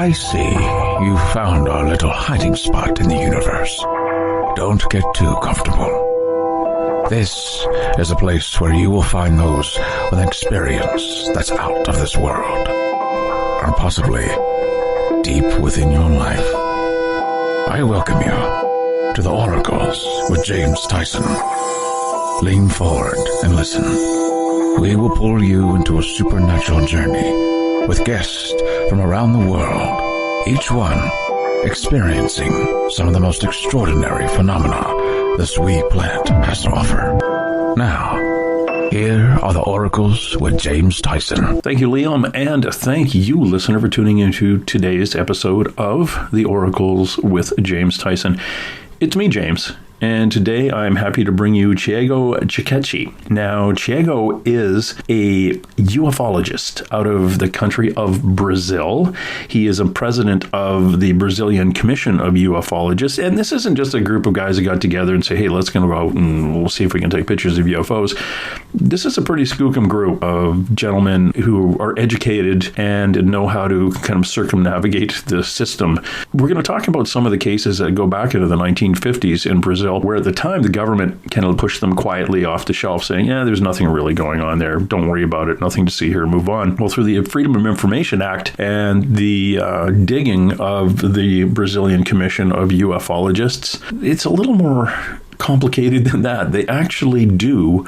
I see you found our little hiding spot in the universe. Don't get too comfortable. This is a place where you will find those with an experience that's out of this world, or possibly deep within your life. I welcome you to the Oracles with James Tyson. Lean forward and listen. We will pull you into a supernatural journey with guests from around the world, each one experiencing some of the most extraordinary phenomena this wee planet has to offer. Now, here are the Oracles with James Tyson. Thank you, Liam, and thank you, listener, for tuning into today's episode of the Oracles with James Tyson. It's me, James, and today I'm happy to bring you Thiago Ticchetti. Now, Thiago is a ufologist out of the country of Brazil. He is a president of the Brazilian Commission of Ufologists, and this isn't just a group of guys that got together and say, hey, let's go out and we'll see if we can take pictures of UFOs. This is a pretty skookum group of gentlemen who are educated and know how to kind of circumnavigate the system. We're going to talk about some of the cases that go back into the 1950s in Brazil, where at the time the government kind of pushed them quietly off the shelf, saying, yeah, there's nothing really going on there. Don't worry about it. Nothing to see here. Move on. Well, through the Freedom of Information Act and the digging of the Brazilian Commission of Ufologists, it's a little more complicated than that. They actually do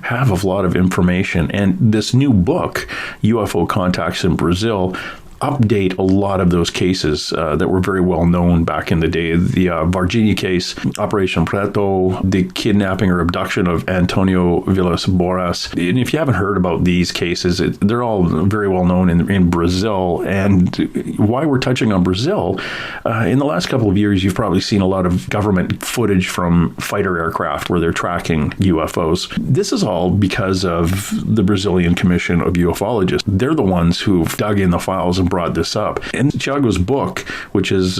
have a lot of information. And this new book, UFO Contacts in Brazil, update a lot of those cases that were very well known back in the day. The Varginha Case, Operation Prato, the kidnapping or abduction of Antonio Villas-Boas. And if you haven't heard about these cases, they're all very well known in Brazil. And why we're touching on Brazil, in the last couple of years, you've probably seen a lot of government footage from fighter aircraft where they're tracking UFOs. This is all because of the Brazilian Commission of Ufologists. They're the ones who've dug in the files and brought this up. In Thiago's book, which is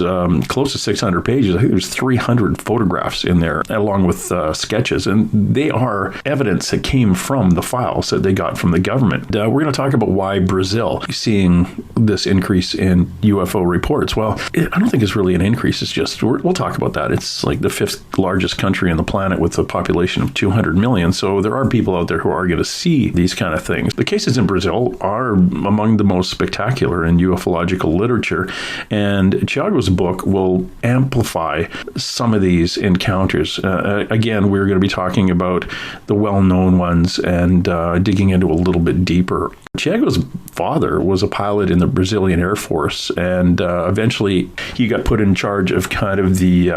close to 600 pages, I think there's 300 photographs in there, along with sketches, and they are evidence that came from the files that they got from the government. We're going to talk about why Brazil is seeing this increase in UFO reports. Well, I don't think it's really an increase. It's just, we'll talk about that. It's like the 5th largest country on the planet with a population of 200 million. So there are people out there who are going to see these kind of things. The cases in Brazil are among the most spectacular in ufological literature, and Thiago's book will amplify some of these encounters. Again, we're going to be talking about the well-known ones and digging into a little bit deeper. Thiago's father was a pilot in the Brazilian Air Force, and eventually he got put in charge of kind of the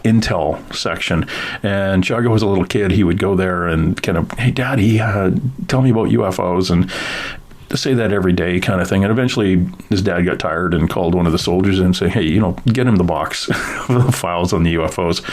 intel section. And Thiago was a little kid. He would go there and kind of, hey, Daddy, tell me about UFOs, and to say that every day kind of thing. And eventually his dad got tired and called one of the soldiers in and say, hey, get him the box of the files on the UFOs.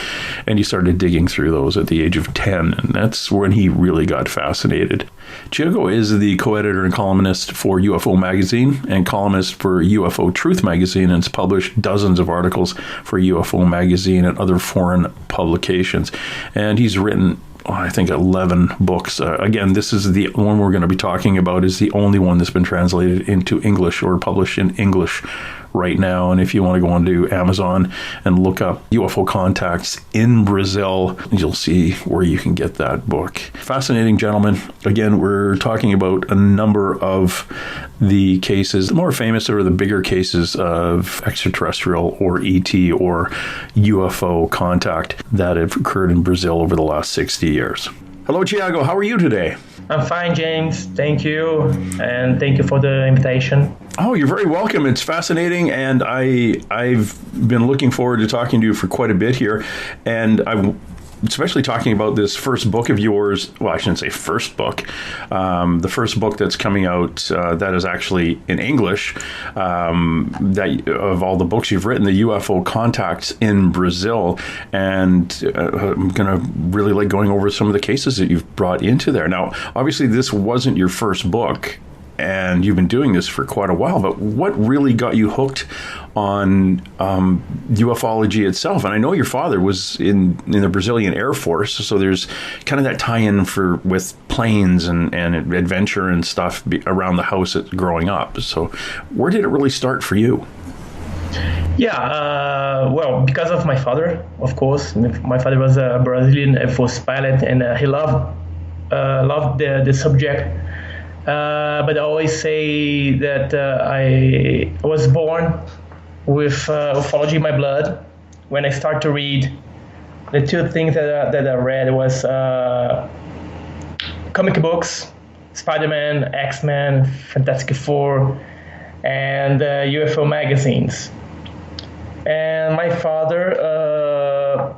And he started digging through those at the age of 10. And that's when he really got fascinated. Thiago is the co-editor and columnist for UFO Magazine and columnist for UFO Truth magazine, and has published dozens of articles for UFO Magazine and other foreign publications. And he's written I think 11 books. Again, this is the one we're going to be talking about, is the only one that's been translated into English or published in English right now. And if you want to go onto Amazon and look up UFO Contacts in Brazil, you'll see where you can get that book. Fascinating gentleman. Again, we're talking about a number of the cases. The more famous are the bigger cases of extraterrestrial or ET or UFO contact that have occurred in Brazil over the last 60 years. Hello, Thiago. How are you today? I'm fine, James. Thank you. And thank you for the invitation. Oh, you're very welcome. It's fascinating. And I've been looking forward to talking to you for quite a bit here. And I'm especially talking about this first book of yours. Well, I shouldn't say first book. The first book that's coming out that is actually in English, that of all the books you've written, the UFO Contacts in Brazil. And I'm going to really like going over some of the cases that you've brought into there. Now, obviously, this wasn't your first book, and you've been doing this for quite a while, but what really got you hooked on ufology itself? And I know your father was in the Brazilian Air Force, so there's kind of that tie-in with planes and adventure and stuff around the house growing up. So where did it really start for you? Yeah, well, because of my father, of course. My father was a Brazilian Air Force pilot, and he loved the subject. But I always say that I was born with ufology in my blood. When I start to read, the two things that I read was comic books, Spider-Man, X-Men, Fantastic Four, and UFO magazines. And my father,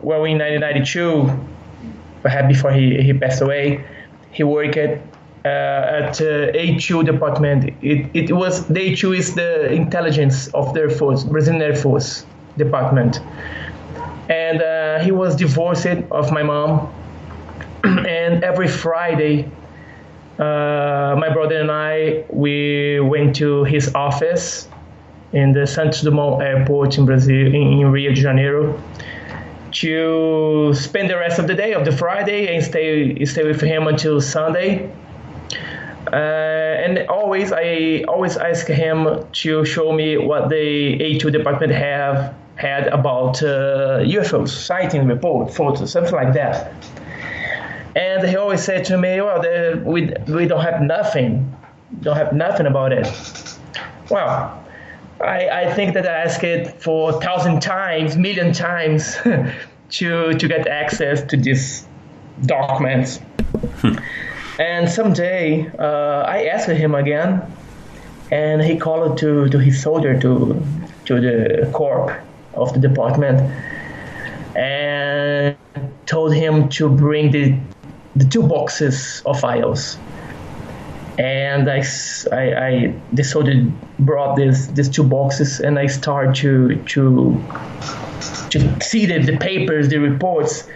well, in 1992, perhaps before he passed away, he worked at A2 department. It was the A2 is the intelligence of the Air Force, Brazilian Air Force department. And he was divorced of my mom. And every Friday, my brother and I, we went to his office in the Santos Dumont Airport in Brazil, in Rio de Janeiro, to spend the rest of the day of the Friday and stay with him until Sunday. And I always ask him to show me what the A2 department had about UFOs, sighting report, photos, something like that. And he always said to me, well, we don't have nothing about it. Well, I think that I asked it for 1,000 times, million times to get access to these documents. And someday I asked him again, and he called to his soldier, to the corp of the department, and told him to bring the 2 boxes of files. And the soldier brought these 2 boxes, and I started to see the papers, the reports,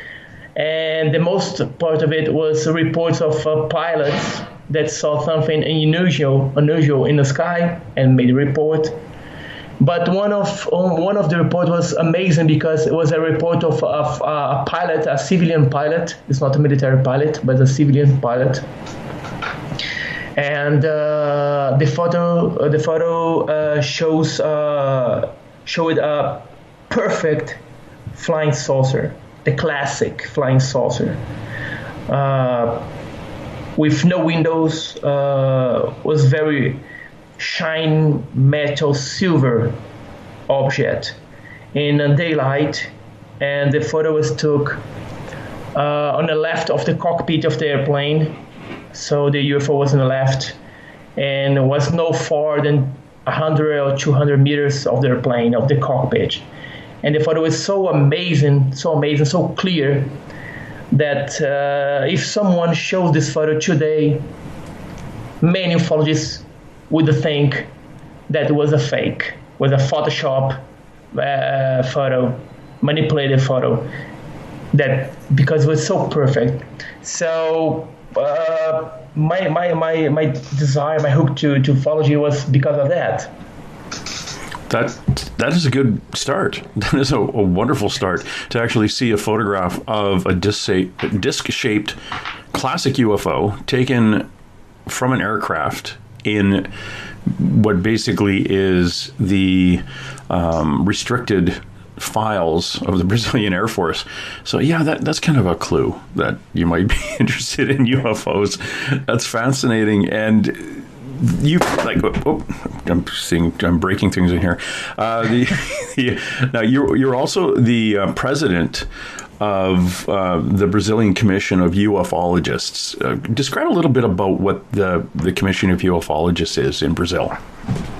and the most part of it was reports of pilots that saw something unusual in the sky and made a report. But one of the report was amazing because it was a report of a pilot, a civilian pilot. It's not a military pilot, but a civilian pilot. And the photo showed a perfect flying saucer, the classic flying saucer, with no windows. Was very shine metal silver object in daylight, and the photo was took on the left of the cockpit of the airplane. So the UFO was on the left, and was no far than 100 or 200 meters of the airplane, of the cockpit. And the photo was so amazing, so clear, that if someone shows this photo today, many ufologists would think that it was a fake, was a Photoshop photo, manipulated photo, that because it was so perfect. So my desire, my hook to ufology was because of that. That is a good start. That is a wonderful start to actually see a photograph of a disc-shaped classic UFO taken from an aircraft in what basically is the restricted files of the Brazilian Air Force. So yeah, that's kind of a clue that you might be interested in UFOs. That's fascinating. And you I'm breaking things in here. Now you're also the president of the Brazilian Commission of Ufologists. Describe a little bit about what the Commission of Ufologists is in Brazil.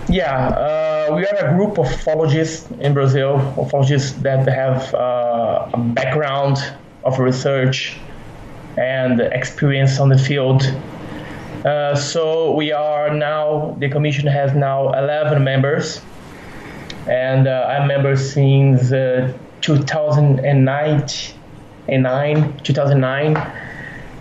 Yeah, we are a group of ufologists in Brazil, ufologists that have a background of research and experience on the field. So we are now, the commission has now 11 members, and I'm a member since 2009,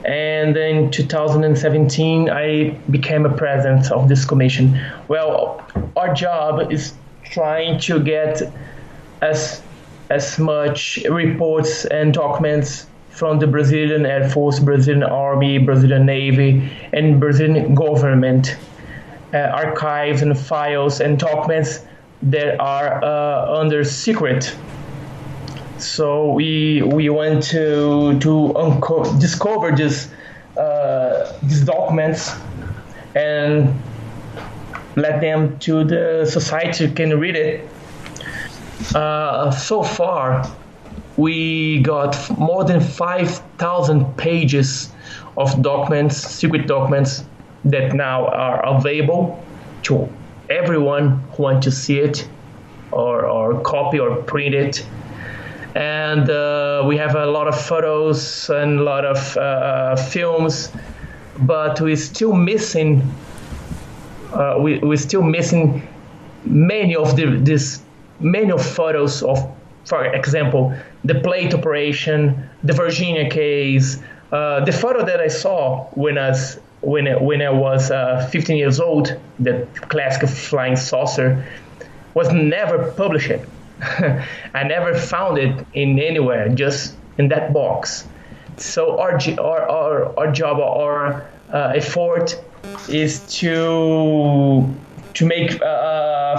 and in 2017 I became a president of this commission. Well, our job is trying to get as much reports and documents from the Brazilian Air Force, Brazilian Army, Brazilian Navy, and Brazilian government, archives and files and documents that are under secret. So we went to discover these documents and let them to the society who can read it. So far, we got more than 5,000 pages of documents, secret documents, that now are available to everyone who wants to see it or copy or print it. And we have a lot of photos and a lot of films, but we're still missing. We're still missing many of many of photos of, for example, the plate operation, the Varginha Case. The photo that I saw when I was 15 years old, the classic flying saucer, was never published. I never found it in anywhere, just in that box. So our job, our effort is to make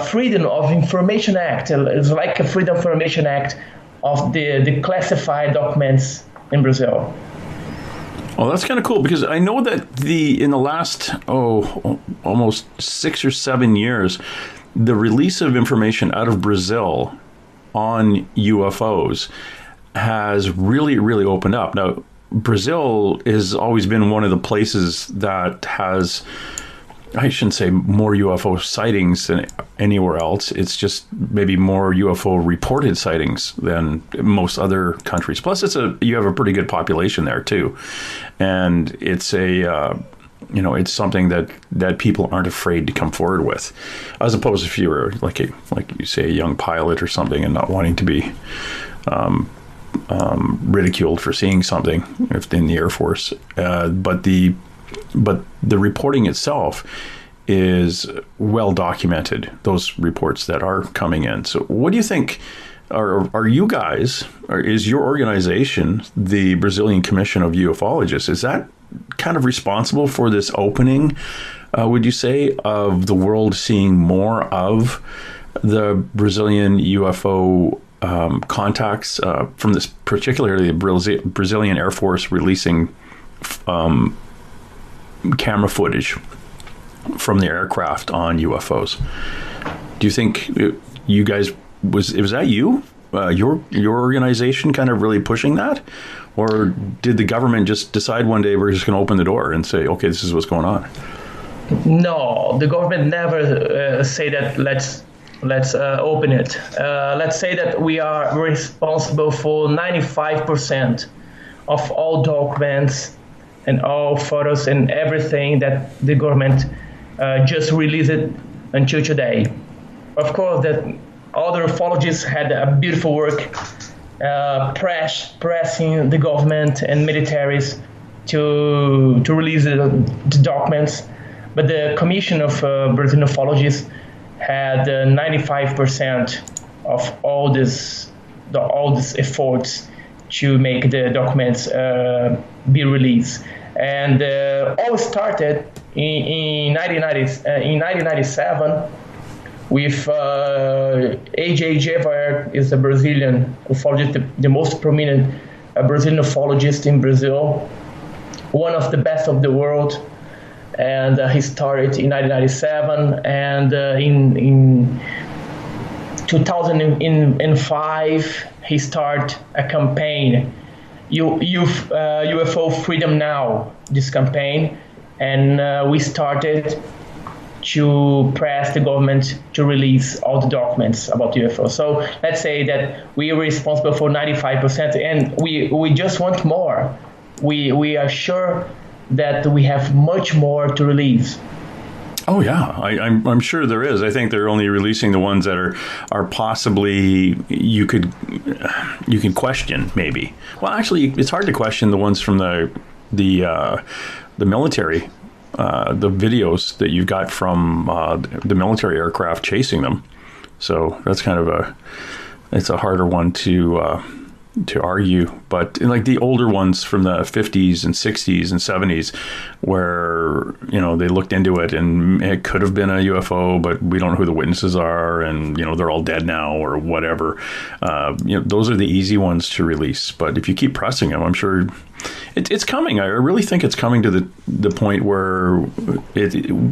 Freedom of Information Act. It's like a Freedom of Information Act of the classified documents in Brazil. Well, that's kind of cool, because I know that in the last almost 6 or 7 years, the release of information out of Brazil on UFOs has really, really opened up. Now, Brazil has always been one of the places that has, I shouldn't say more UFO sightings than anywhere else. It's just maybe more UFO reported sightings than most other countries. Plus, you have a pretty good population there too, and it's it's something that people aren't afraid to come forward with, as opposed if you were like you say, a young pilot or something and not wanting to be ridiculed for seeing something in the Air Force. But the reporting itself is well documented, those reports that are coming in. So what do you think, are you guys, or is your organization, the Brazilian Commission of Ufologists, is that kind of responsible for this opening, would you say, of the world seeing more of the Brazilian UFO contacts, from this, particularly the Brazilian Air Force releasing camera footage from the aircraft on UFOs? Do you think you guys, was that you, your organization, kind of really pushing that, or did the government just decide one day we're just going to open the door and say, okay, this is what's going on? No, the government never say that let's open it. Let's say that we are responsible for 95% of all documents and all photos and everything that the government just released until today. Of course, that other ufologists had a beautiful work pressing the government and militaries to release the documents, but the Commission of Brazilian Ufologists had 95% of all these efforts to make the documents be released. And all started in 1997 with A.J. Gevaert, is a Brazilian ufologist, the most prominent Brazilian ufologist in Brazil, one of the best of the world. And he started in 1997, and in 2005 he started a campaign, UFO Freedom Now, this campaign, and we started to press the government to release all the documents about UFO. So let's say that we are responsible for 95%, and we just want more. We are sure that we have much more to release. Oh yeah, I'm sure there is. I think they're only releasing the ones that are possibly you can question, maybe. Well, actually, it's hard to question the ones from the military, the videos that you've got from the military aircraft chasing them. So that's kind of it's a harder one to argue, but like the older ones from the 50s and 60s and 70s, where they looked into it and it could have been a UFO, but we don't know who the witnesses are, and they're all dead now or whatever. Those are the easy ones to release. But if you keep pressing them, I'm sure it's coming. I really think it's coming to the point where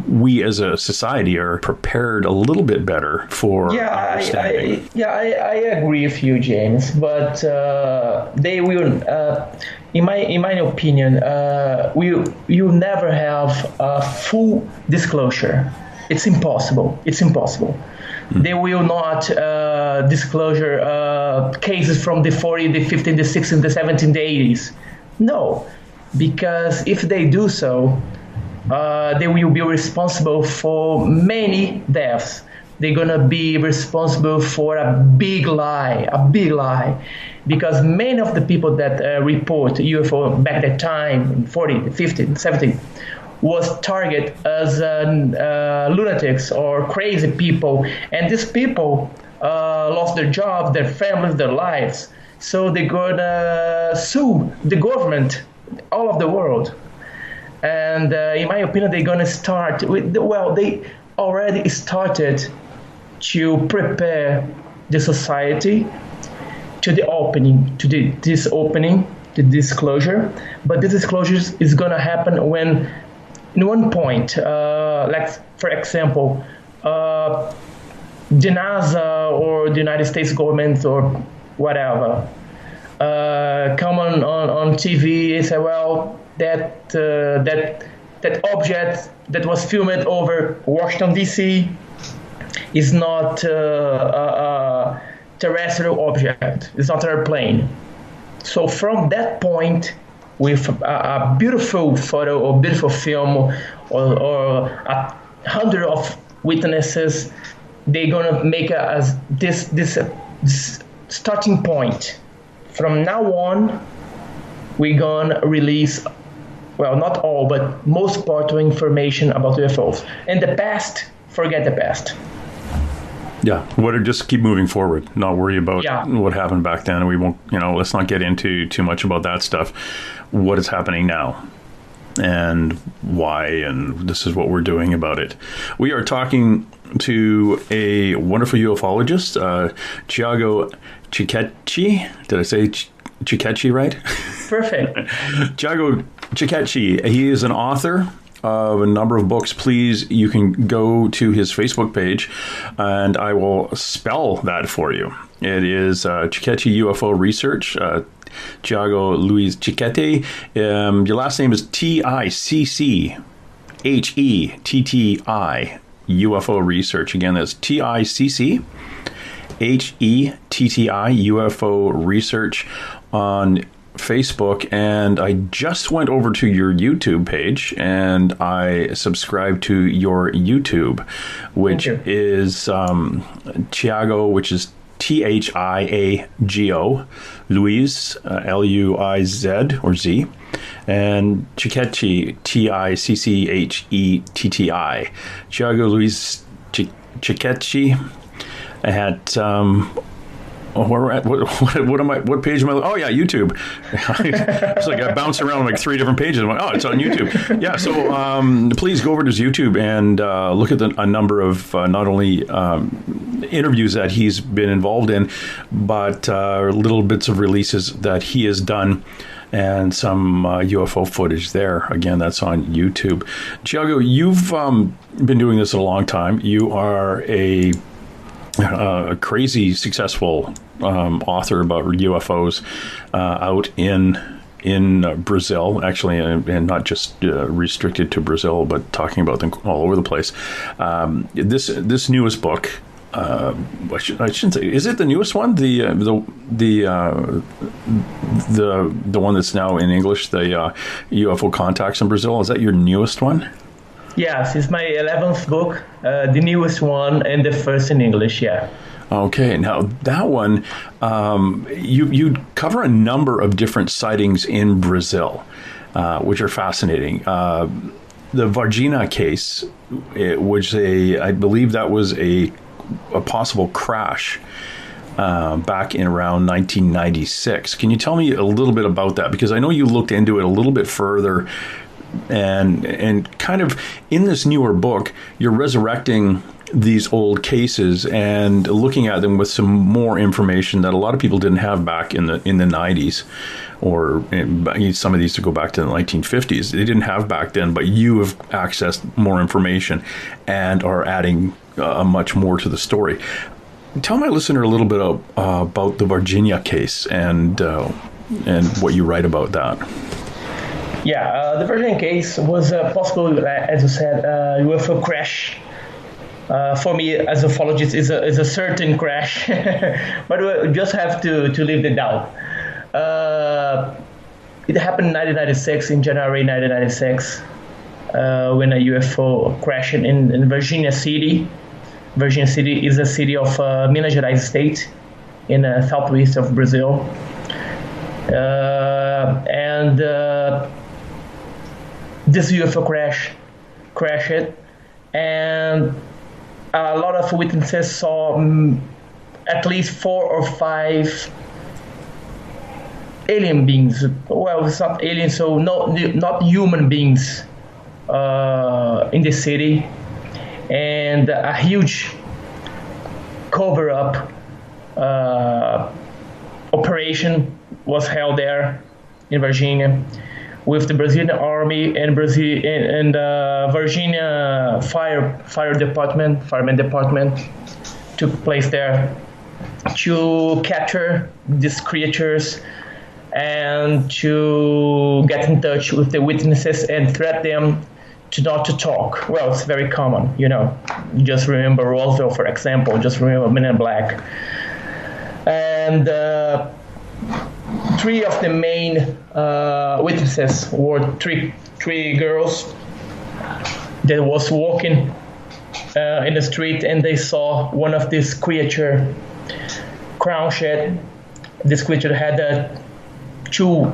we as a society are prepared a little bit better for understanding. I agree with you, James. But they will, in my opinion, you'll never have a full disclosure. It's impossible. They will not disclosure cases from the 40s, the 50s, the 60s, the 70s, the 80s. No, because if they do so, they will be responsible for many deaths. They're going to be responsible for a big lie, because many of the people that report UFO back that time, 40, 50, 70, was targeted as lunatics or crazy people. And these people lost their jobs, their families, their lives. So they're going to sue the government all of the world. And in my opinion, they're going to start with, they already started to prepare the society to the opening, this opening, the disclosure. But this disclosure is going to happen when, in one point, like for example, the NASA or the United States government or whatever come on TV and say, well, that object that was filmed over Washington D.C. is not a terrestrial object. It's not an airplane. So from that point, with a beautiful photo or beautiful film or 100 of witnesses, they're gonna make this starting point. From now on, we're gonna release, well, not all, but most part of information about UFOs. In the past, forget the past. Yeah, just keep moving forward, not worry about what happened back then. And we won't, let's not get into too much about that stuff. What is happening now and why, and this is what we're doing about it. We are talking to a wonderful ufologist, Thiago Ticchetti. Did I say Ticchetti right? Perfect. Thiago Ticchetti. He is an author of a number of books. Please, you can go to his Facebook page and I will spell that for you. It is Ticchetti UFO Research, Thiago Luiz Ticchetti. Your last name is Ticchetti, UFO Research. Again, that's Ticchetti, UFO Research on Facebook. And I just went over to your YouTube page and I subscribed to your YouTube, which is Thiago, which is Thiago, Luiz, Luiz or Z, and Ticchetti, Ticchetti, Thiago Luiz Ticchetti at what page am I? Oh yeah, YouTube. It's like I bounce around like 3 different pages. I'm like, oh, it's on YouTube. Yeah, so please go over to his YouTube and look at a number of not only interviews that he's been involved in, but little bits of releases that he has done, and some UFO footage there. Again, that's on YouTube. Thiago, you've been doing this a long time. You are a crazy successful author about UFOs out in Brazil, actually, and not just restricted to Brazil, but talking about them all over the place. This newest book, I shouldn't say, is it the newest one? The one that's now in English, the UFO Contacts in Brazil. Is that your newest one? Yes, it's my 11th book, the newest one, and the first in English, yeah. Okay, now that one, you cover a number of different sightings in Brazil, which are fascinating. The Varginha Case, which I believe that was a possible crash back in around 1996. Can you tell me a little bit about that? Because I know you looked into it a little bit further, and kind of in this newer book, you're resurrecting these old cases and looking at them with some more information that a lot of people didn't have back in the 90s, or some of these to go back to the 1950s. They didn't have back then, but you have accessed more information and are adding much more to the story. Tell my listener a little bit about the Varginha case and what you write about that. Yeah, the Varginha case was possible, as you said, UFO crash. For me, as a ufologist, is a certain crash, but we just have to leave the doubt. It happened in 1996, in January 1996, when a UFO crashed in Varginha City. Varginha City is a city of Minas Gerais state in the southwest of Brazil. And this UFO crashed, and a lot of witnesses saw at least 4 or 5 alien beings. Well, it's not alien, so not human beings in the city, and a huge cover-up operation was held there in Varginha, with the Brazilian Army and Varginha fireman department took place there to capture these creatures and to get in touch with the witnesses and threat them to not to talk. Well, it's very common, Just remember Roswell, for example. Just remember Men in Black. And 3 of the main witnesses were three girls that was walking in the street, and they saw one of these creature crouched. This creature had 2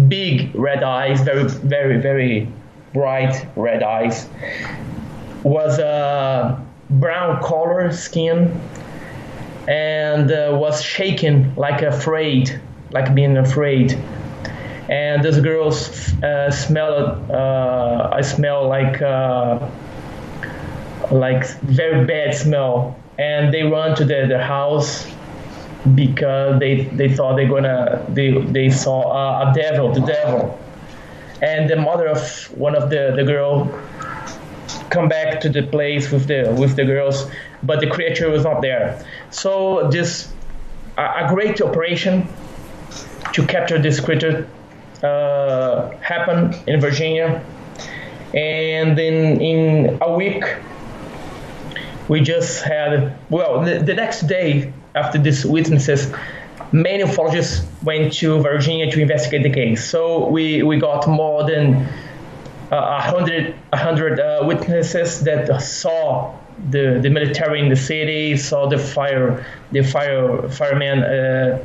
big red eyes, very, very, very bright red eyes. Was a brown color skin, and was shaking like being afraid. And those girls smelled. I smell like very bad smell, and they run to their house because they thought they saw the devil. And the mother of one of the girl come back to the place with the girls, but the creature was not there. So this a great operation to capture this creature happened in Varginha, and then in a week we just had, the next day after these witnesses, many ufologists went to Varginha to investigate the case. So we got more than 100 witnesses that saw the military in the city, saw the firemen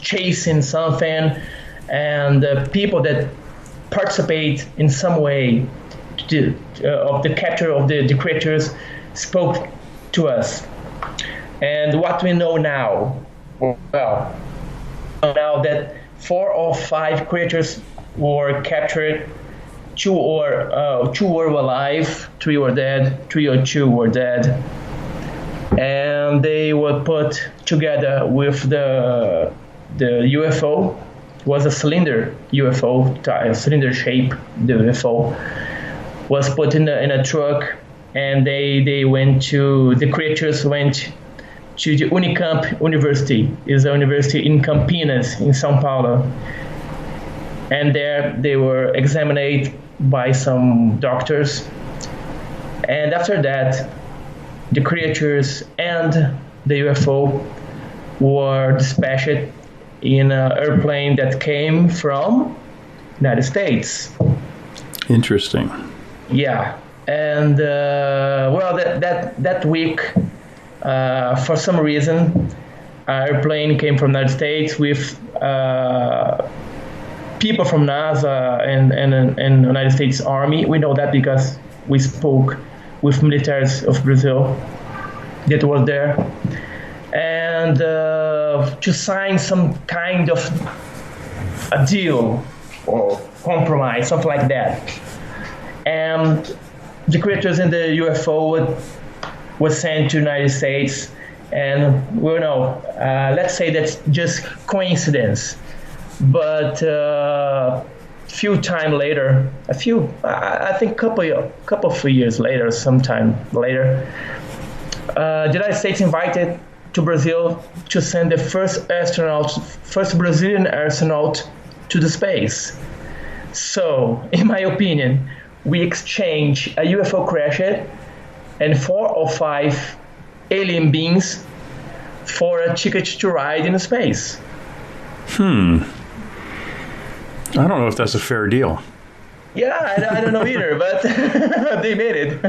chasing something, and people that participate in some way of the capture of the creatures spoke to us. And what we know now, now that 4 or 5 creatures were captured, 2 were alive, 3 were dead, 3 or 2 were dead, and they were put together with the UFO. Was a cylinder UFO, a cylinder shape. The UFO was put in a truck, and the creatures went to the Unicamp University. Is a university in Campinas, in São Paulo. And there they were examined by some doctors. And after that, the creatures and the UFO were dispatched in an airplane that came from United States. Interesting. Yeah. And that week, for some reason, an airplane came from the United States with people from NASA and United States Army. We know that because we spoke with militaries of Brazil that was there. and to sign some kind of a deal or compromise, something like that. And the creators in the UFO was sent to the United States, and let's say that's just coincidence. But few time later, I think couple of years later, sometime later, the United States invited to Brazil to send the first Brazilian astronaut to the space. So, in my opinion, we exchange a UFO crash and 4 or 5 alien beings for a ticket to ride in space. I don't know if that's a fair deal. Yeah, I don't know either, but they made it.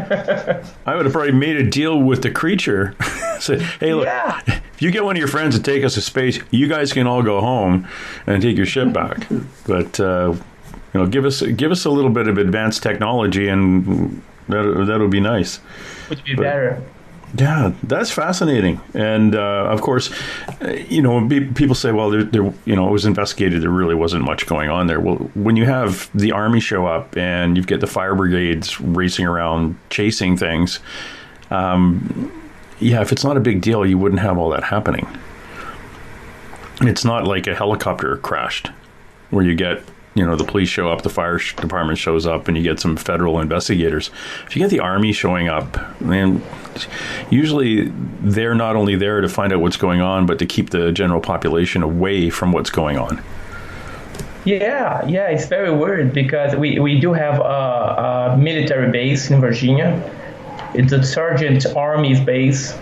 I would have probably made a deal with the creature. Say, hey, look, if you get one of your friends to take us to space, you guys can all go home and take your ship back. But give us a little bit of advanced technology, and that'll be nice. Would be better. Yeah, that's fascinating. And of course, people say, well, there, it was investigated. There really wasn't much going on there. Well, when you have the army show up and you've got the fire brigades racing around chasing things, if it's not a big deal, you wouldn't have all that happening. It's not like a helicopter crashed where you get, the police show up, the fire department shows up, and you get some federal investigators. If you get the army showing up, then usually they're not only there to find out what's going on, but to keep the general population away from what's going on. Yeah, it's very weird because we do have a military base in Varginha. It's a Sergeant Army's base,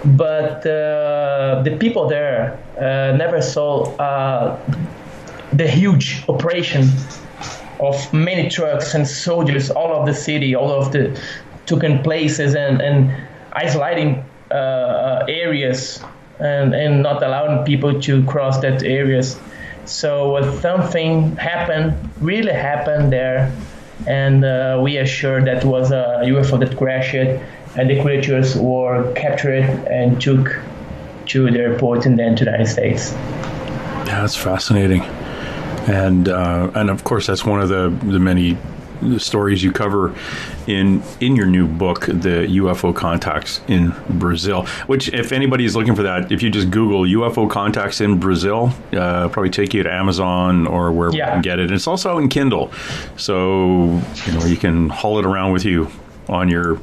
but the people there never saw the huge operation of many trucks and soldiers all over the city, all of the taken places and isolating areas and not allowing people to cross that areas. So something really happened there, and we are sure that was a UFO that crashed, and the creatures were captured and took to the airport and then to the United States. Yeah, that's fascinating. And of course, that's one of the many stories you cover in your new book, the UFO Contacts in Brazil, which, if anybody is looking for that, if you just Google UFO Contacts in Brazil, probably take you to Amazon or wherever you can get it. And it's also out in Kindle. So, you can haul it around with you on your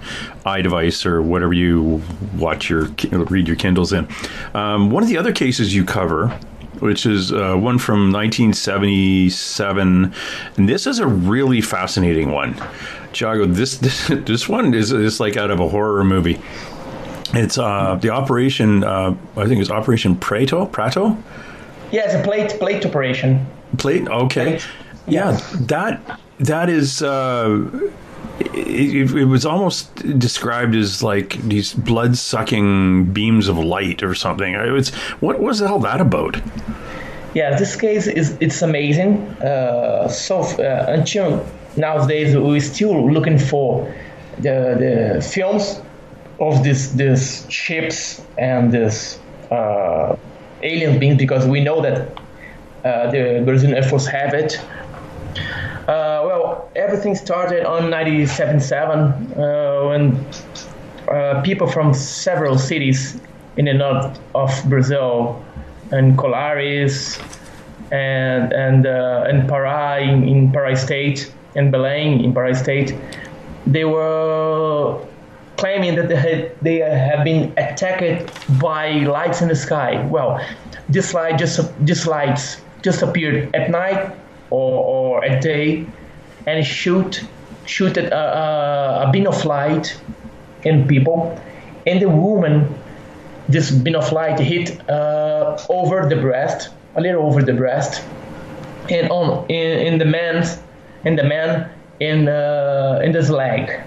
iDevice or whatever you read your Kindles in. One of the other cases you cover, which is one from 1977, and this is a really fascinating one. Thiago, this one is like out of a horror movie. It's the operation, I think it's Operation Prato? Yeah, it's a plate operation. Plate? Okay. Plate. Yeah, that is... It was almost described as like these blood-sucking beams of light or something. What was the hell that about? Yeah, this case it's amazing. Until nowadays, we're still looking for the films of these ships and this alien beings, because we know that the Brazilian Air Force have it. Everything started on 1977 when people from several cities in the north of Brazil, and Colares and Pará in Pará State, and Belém in Pará State, they were claiming that they have been attacked by lights in the sky. Well, these lights just appeared at night or at day, and shoot at a beam of light in people, and the woman, this beam of light hit over the breast, a little over the breast, and in the man in this leg.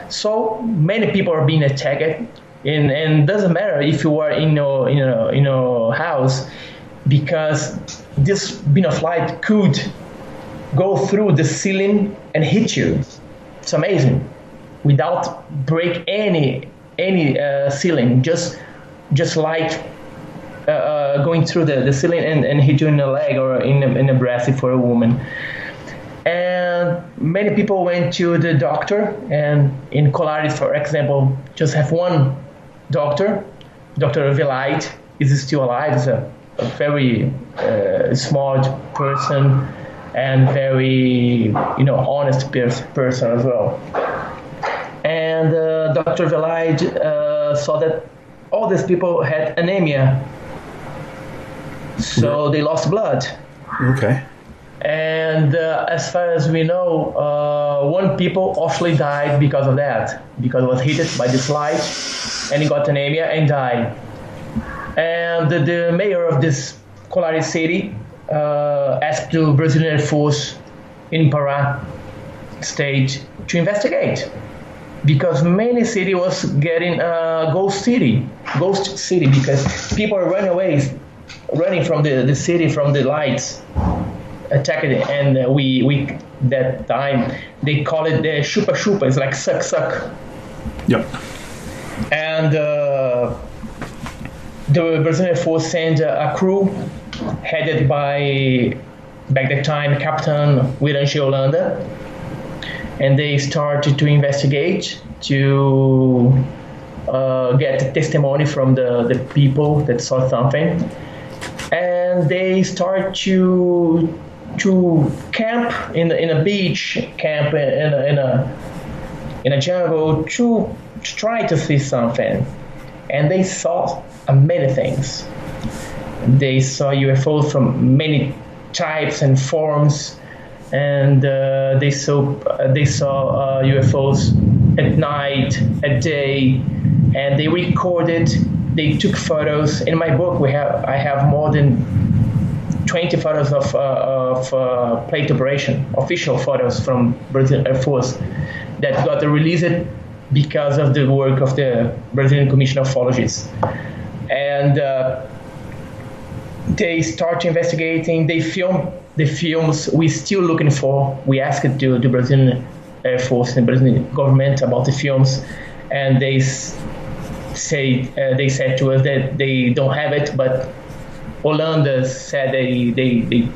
So many people are being attacked, and doesn't matter if you are in your house, because this beam of light could go through the ceiling and hit you. It's amazing, without break any ceiling, just just light going through the ceiling and hit you in the leg or in the breast for a woman. And many people went to the doctor, and in Colares, for example, just have one doctor, Dr. Vilite, is still alive. He's a very smart person and very honest person as well. And Dr. Vilite saw that all these people had anemia, so they lost blood. Okay. And as far as we know, one people actually died because of that, because it was hit by this light, and he got anemia and died. And the mayor of this Colares city asked the Brazilian Air Force in Pará state to investigate, because many city was getting ghost city, because people are running from the city, from the lights, attacked it, and we that time they call it the chupa. It's like suck. Yep. And the Brazilian Air Force sent a crew headed by, back that time, Captain Wiranje Holanda, and they started to investigate, to get testimony from the people that saw something, and they start to camp in a beach, camp in a jungle to try to see something, and they saw many things. They saw UFOs from many types and forms, and they saw UFOs at night, at day, and they recorded. They took photos. In my book, I have more than 20 photos of plate operation, official photos from Brazilian Air Force that got released because of the work of the Brazilian Commission of Ufologists. And they start investigating. They film the films we're still looking for. We asked the Brazilian Air Force and Brazilian government about the films, and they said to us that they don't have it, but Holanda said they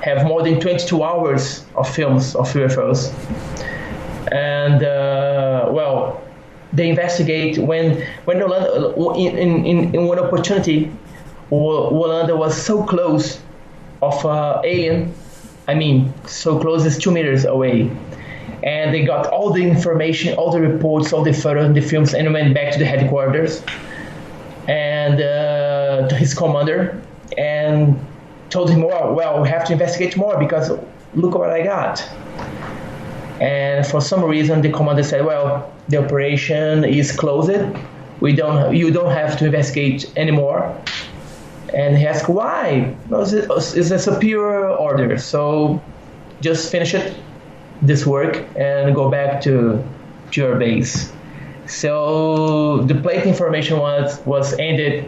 have more than 22 hours of films of UFOs. And they investigate when Holanda, in one opportunity, Holanda was so close of alien. I mean, so close as 2 meters away. And they got all the information, all the reports, all the photos and the films, and went back to the headquarters and to his commander and told him, well, we have to investigate more because look what I got. And for some reason, the commander said, well, the operation is closed. You don't have to investigate anymore. And he asked, why? No, it's a superior order, so just finish this work and go back to your base. So the plate information was ended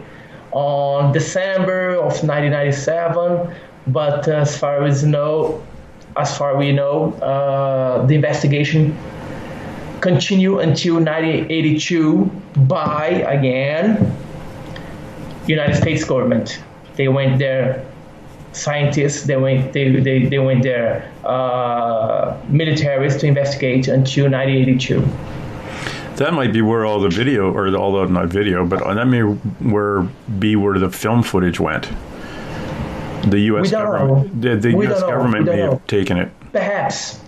on December of 1997, but as far we know, the investigation continued until 1982 by, again, United States government. They went there, scientists. They went there, militaries to investigate until 1982. That might be where all the video, or not video, but that may be where the film footage went. The U.S. government, the U.S. government may have taken it. Perhaps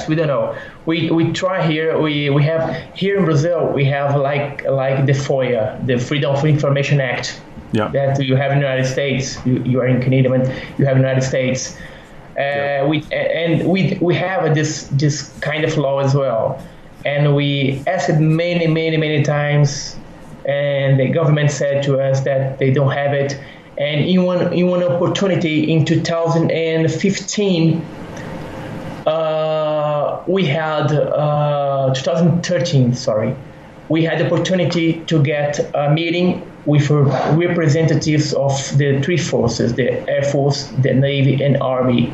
we don't know. We try here. We have here in Brazil. We have like the FOIA, the Freedom of Information Act. Yeah. That you have in the United States. You are in Canada, but you have in the United States. We have this kind of law as well. And we asked many times, and the government said to us that they don't have it. And in one opportunity in 2015, we had 2013. Sorry, we had the opportunity to get a meeting with representatives of the three forces: the Air Force, the Navy, and Army,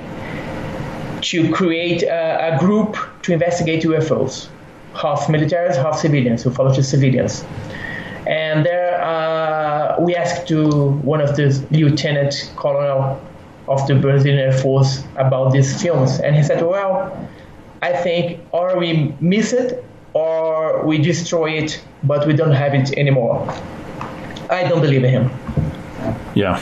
to create a group to investigate UFOs. Half militaries, half civilians, ufologists civilians. And there we asked to one of the lieutenant colonel of the Brazilian Air Force about these films, and he said, well, I think or we miss it or we destroy it, but we don't have it anymore. I don't believe in him. Yeah.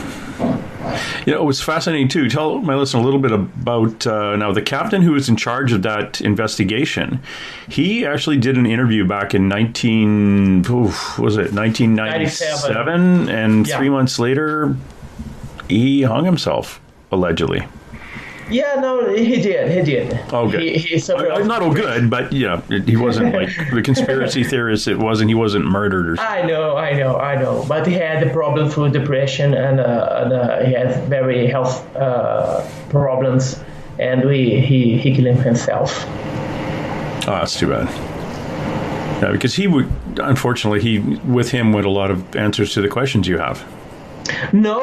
You know, it was fascinating too. Tell my listener a little bit about now the captain who was in charge of that investigation. He actually did an interview back in 1997, and 3 months later, he hung himself allegedly. Yeah, no, he did. Oh, good. He suffered. Not all good, but yeah, he wasn't like the conspiracy theorists. He wasn't murdered or something. I know. But he had a problem through depression, and he had very health problems, and he killed himself. Oh, that's too bad. Yeah, because unfortunately, with him went a lot of answers to the questions you have. No.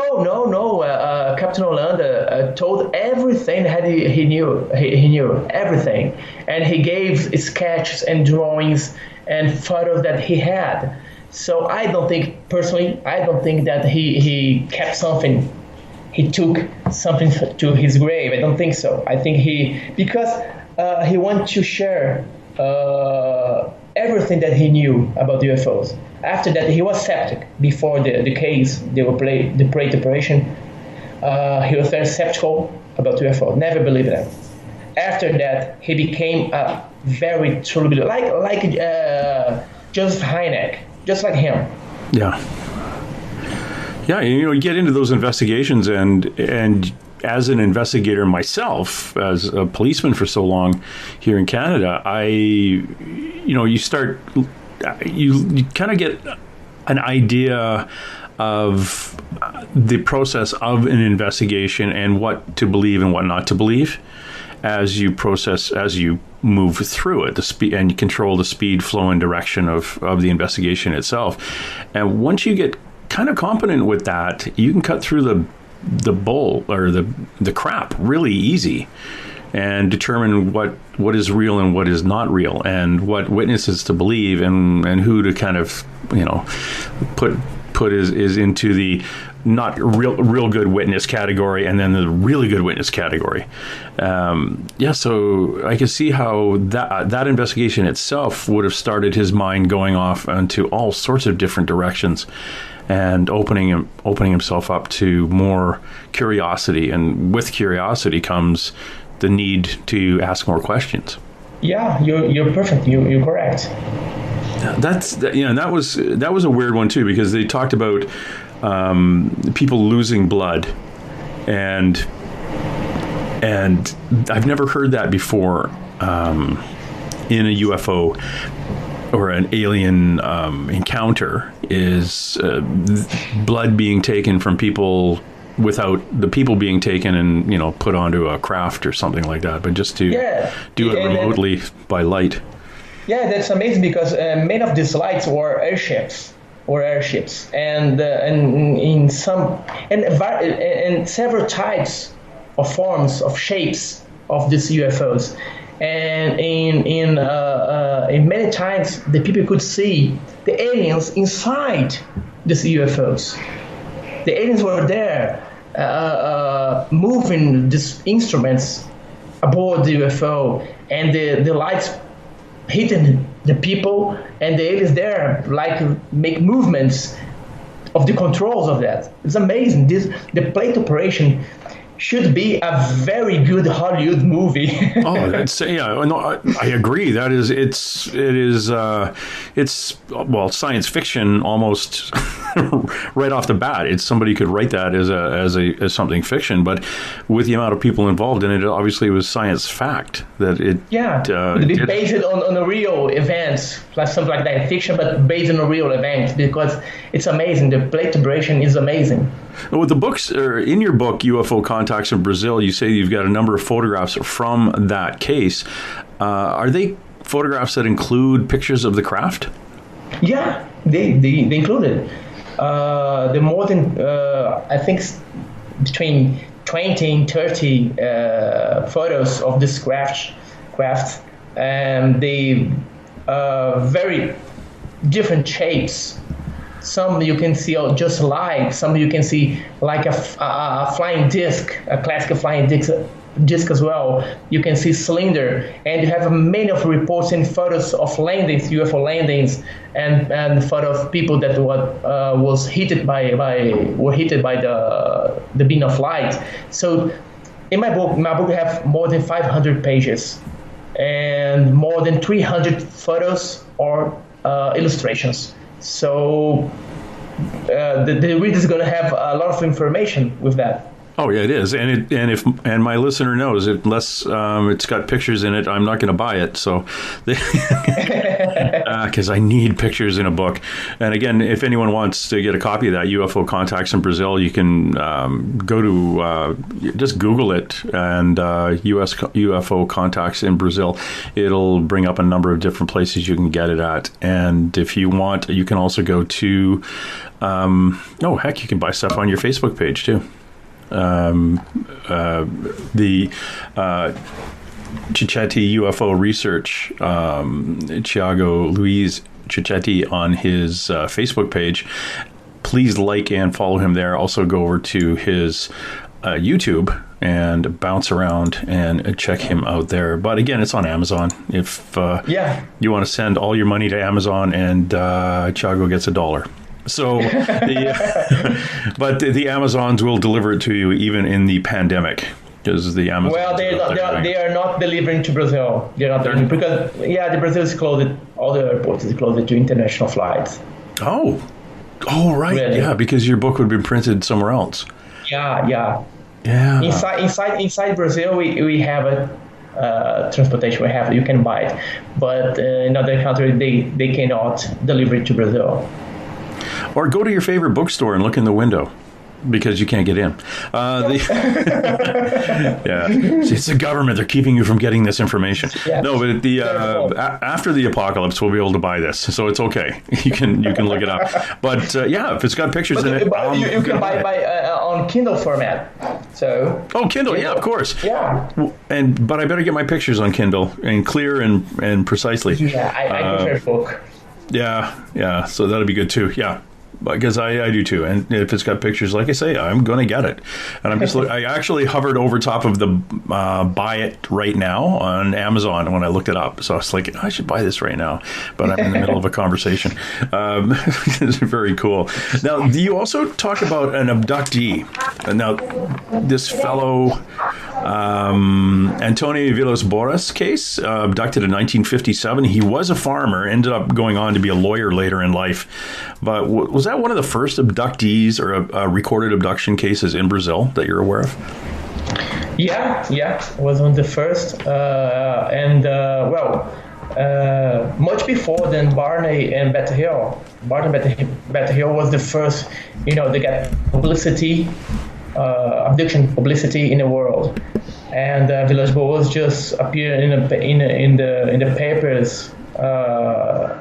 Captain Hollanda told everything that he knew. He knew everything, and he gave sketches and drawings and photos that he had. So I don't think that he kept something. He took something to his grave. I don't think so. I think because he wanted to share everything that he knew about UFOs. After that, he was skeptic before the case, the Prato operation. He was very skeptical about UFO, never believed them. After that, he became a very true believer, like Joseph Hynek, just like him. Yeah. Yeah, you get into those investigations, and as an investigator myself, as a policeman for so long here in Canada, you kind of get an idea of the process of an investigation and what to believe and what not to believe as you move through it, the speed, and you control the speed, flow, and direction of the investigation itself. And once you get kind of competent with that, you can cut through the bull or the crap really easy, and determine what is real and what is not real, and what witnesses to believe, and who to kind of put is into the not real good witness category, and then the really good witness category. So I can see how that investigation itself would have started his mind going off into all sorts of different directions, and opening himself up to more curiosity, and with curiosity comes the need to ask more questions. Yeah, you're perfect. You're correct. That was a weird one too, because they talked about people losing blood, and I've never heard that before in a UFO or an alien encounter, is blood being taken from people without the people being taken and put onto a craft or something like that, but just to do it remotely by light. Yeah, that's amazing, because many of these lights were airships, and in some and several types of forms of shapes of these UFOs, and in many times the people could see the aliens inside these UFOs. The aliens were there, moving these instruments aboard the UFO, and the lights hitting the people, and the aliens there make movements of the controls of that. It's amazing. The Prato operation should be a very good Hollywood movie. I agree. That is, it's science fiction almost right off the bat. Somebody could write that as something fiction, but with the amount of people involved in it, obviously it was science fact that it. Yeah, it be based on a real events, like something like that, fiction, but based on a real event, because it's amazing. The Prato operation is amazing. With the books, or in your book, UFO Contacts in Brazil, you say you've got a number of photographs from that case. Are they photographs that include pictures of the craft? Yeah, they included. The more than, I think, between 20 and 30 photos of this craft, and they very different shapes. Some you can see just light. Some you can see like a flying disc, a classic flying disc as well. You can see cylinder, and you have many of reports and photos of landings, UFO landings, and photos of people that were hit by the beam of light. So in my book have more than 500 pages and more than 300 photos or illustrations. So the reader is going to have a lot of information with that. Oh yeah, it is, and my listener knows unless it's got pictures in it, I'm not going to buy it. So, because I need pictures in a book. And again, if anyone wants to get a copy of that UFO Contacts in Brazil, you can go to just Google it and UFO Contacts in Brazil. It'll bring up a number of different places you can get it at. And if you want, you can also go to you can buy stuff on your Facebook page too. The Ticchetti UFO Research, Thiago Luiz Ticchetti on his Facebook page. Please like and follow him there. Also go over to his YouTube and bounce around and check him out there. But again, it's on Amazon. If you want to send all your money to Amazon, and Thiago gets $1. So, but the Amazons will deliver it to you even in the pandemic, because the Amazon. Well, they are not delivering to Brazil. They're not delivering because the Brazil is closed. All the airports is closed to international flights. Oh, right, really? Yeah, because your book would be printed somewhere else. Yeah. Inside Brazil, we have a transportation. You can buy it, but in other countries they cannot deliver it to Brazil. Or go to your favorite bookstore and look in the window, because you can't get in. It's the government. They're keeping you from getting this information. Yeah. No, but after the apocalypse, we'll be able to buy this, so it's okay. You can look it up. But if it's got pictures in it, you can buy on Kindle format. So. Oh, Kindle, yeah, of course. Yeah. But I better get my pictures on Kindle and clear and precisely. Yeah, I prefer book. Yeah. So that'll be good too. Yeah. Because I do too, and if it's got pictures, like I say, I'm going to get it. And I'm just I actually hovered over top of the buy it right now on Amazon when I looked it up. So I was like, I should buy this right now, but I'm in the middle of a conversation. It's very cool. Now, you also talk about an abductee. Now, this fellow Antonio Villas-Boas Case, abducted in 1957. He was a farmer, ended up going on to be a lawyer later in life. But was that one of the first abductees or recorded abduction cases in Brazil that you're aware of? Yeah, it was one of the first. Much before than Barney and Better Hill. Barney and Better Hill was the first, they got publicity, abduction publicity in the world. And Villas-Boas just appeared in the papers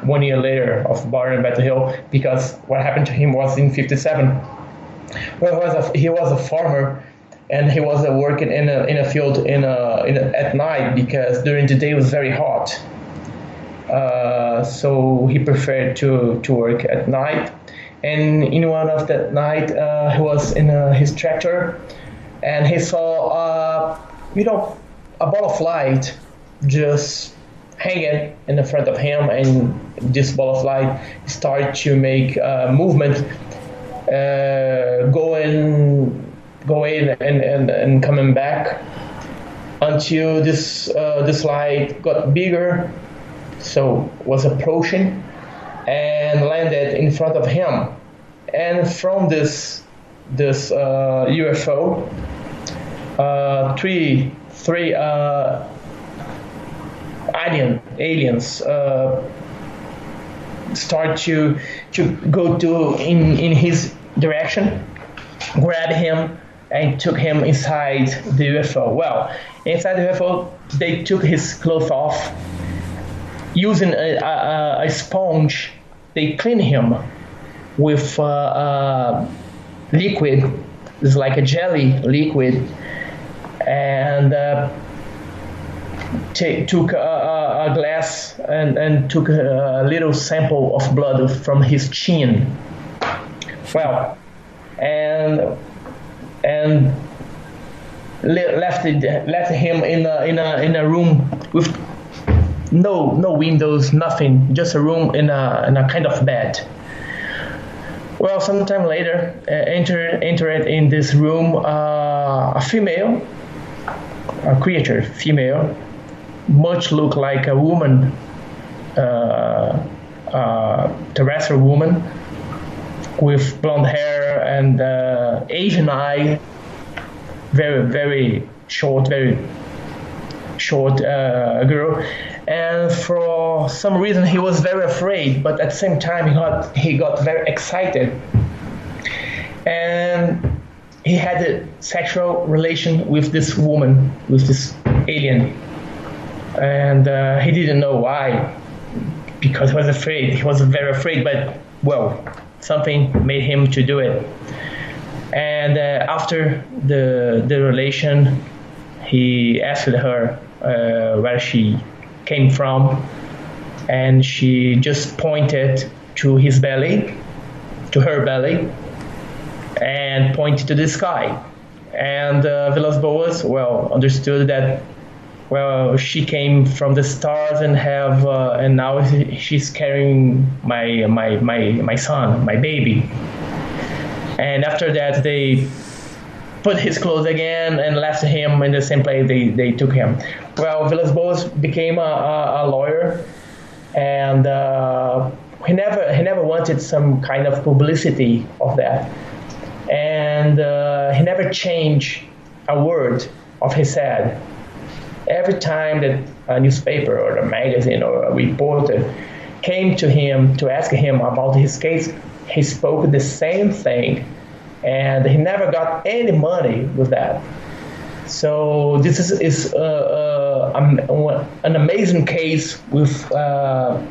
1 year later of Barney and Better Hill, because what happened to him was in 1957. Well, he was a farmer, and he was working in a field at night, because during the day it was very hot. So he preferred to work at night. And in one of that night, he was in his tractor, and he saw a ball of light just hanging in the front of him, and this ball of light started to make movement, going and coming back until this light got bigger, so was approaching and landed in front of him. And from this UFO, three aliens start to go in his direction, grab him, and took him inside the UFO. Well, inside the UFO, they took his clothes off. Using a sponge, they clean him with liquid. It's like a jelly liquid, and took a glass and took a little sample of blood from his chin, Well, and left him in a room with no windows, nothing, just a room in a kind of bed. Well, sometime later, entered in this room a female, a creature, female, much look like a woman, terrestrial woman, with blonde hair and Asian eye, very short girl. And for some reason he was very afraid, but at the same time he got very excited, and he had a sexual relation with this woman, with this alien, and he didn't know why, because he was afraid. He was very afraid, but well, something made him to do it. And after the relation, he asked her where she came from, and she just pointed to his belly, to her belly, and pointed to the sky. And Villas-Boas, well, understood that, well, she came from the stars and now she's carrying my son, my baby. And after that, they put his clothes again and left him in the same place they took him. Well, Villas-Boas became a lawyer, and he never wanted some kind of publicity of that, and he never changed a word of his said. Every time that a newspaper or a magazine or a reporter came to him to ask him about his case, he spoke the same thing, and he never got any money with that. So this is an amazing case with a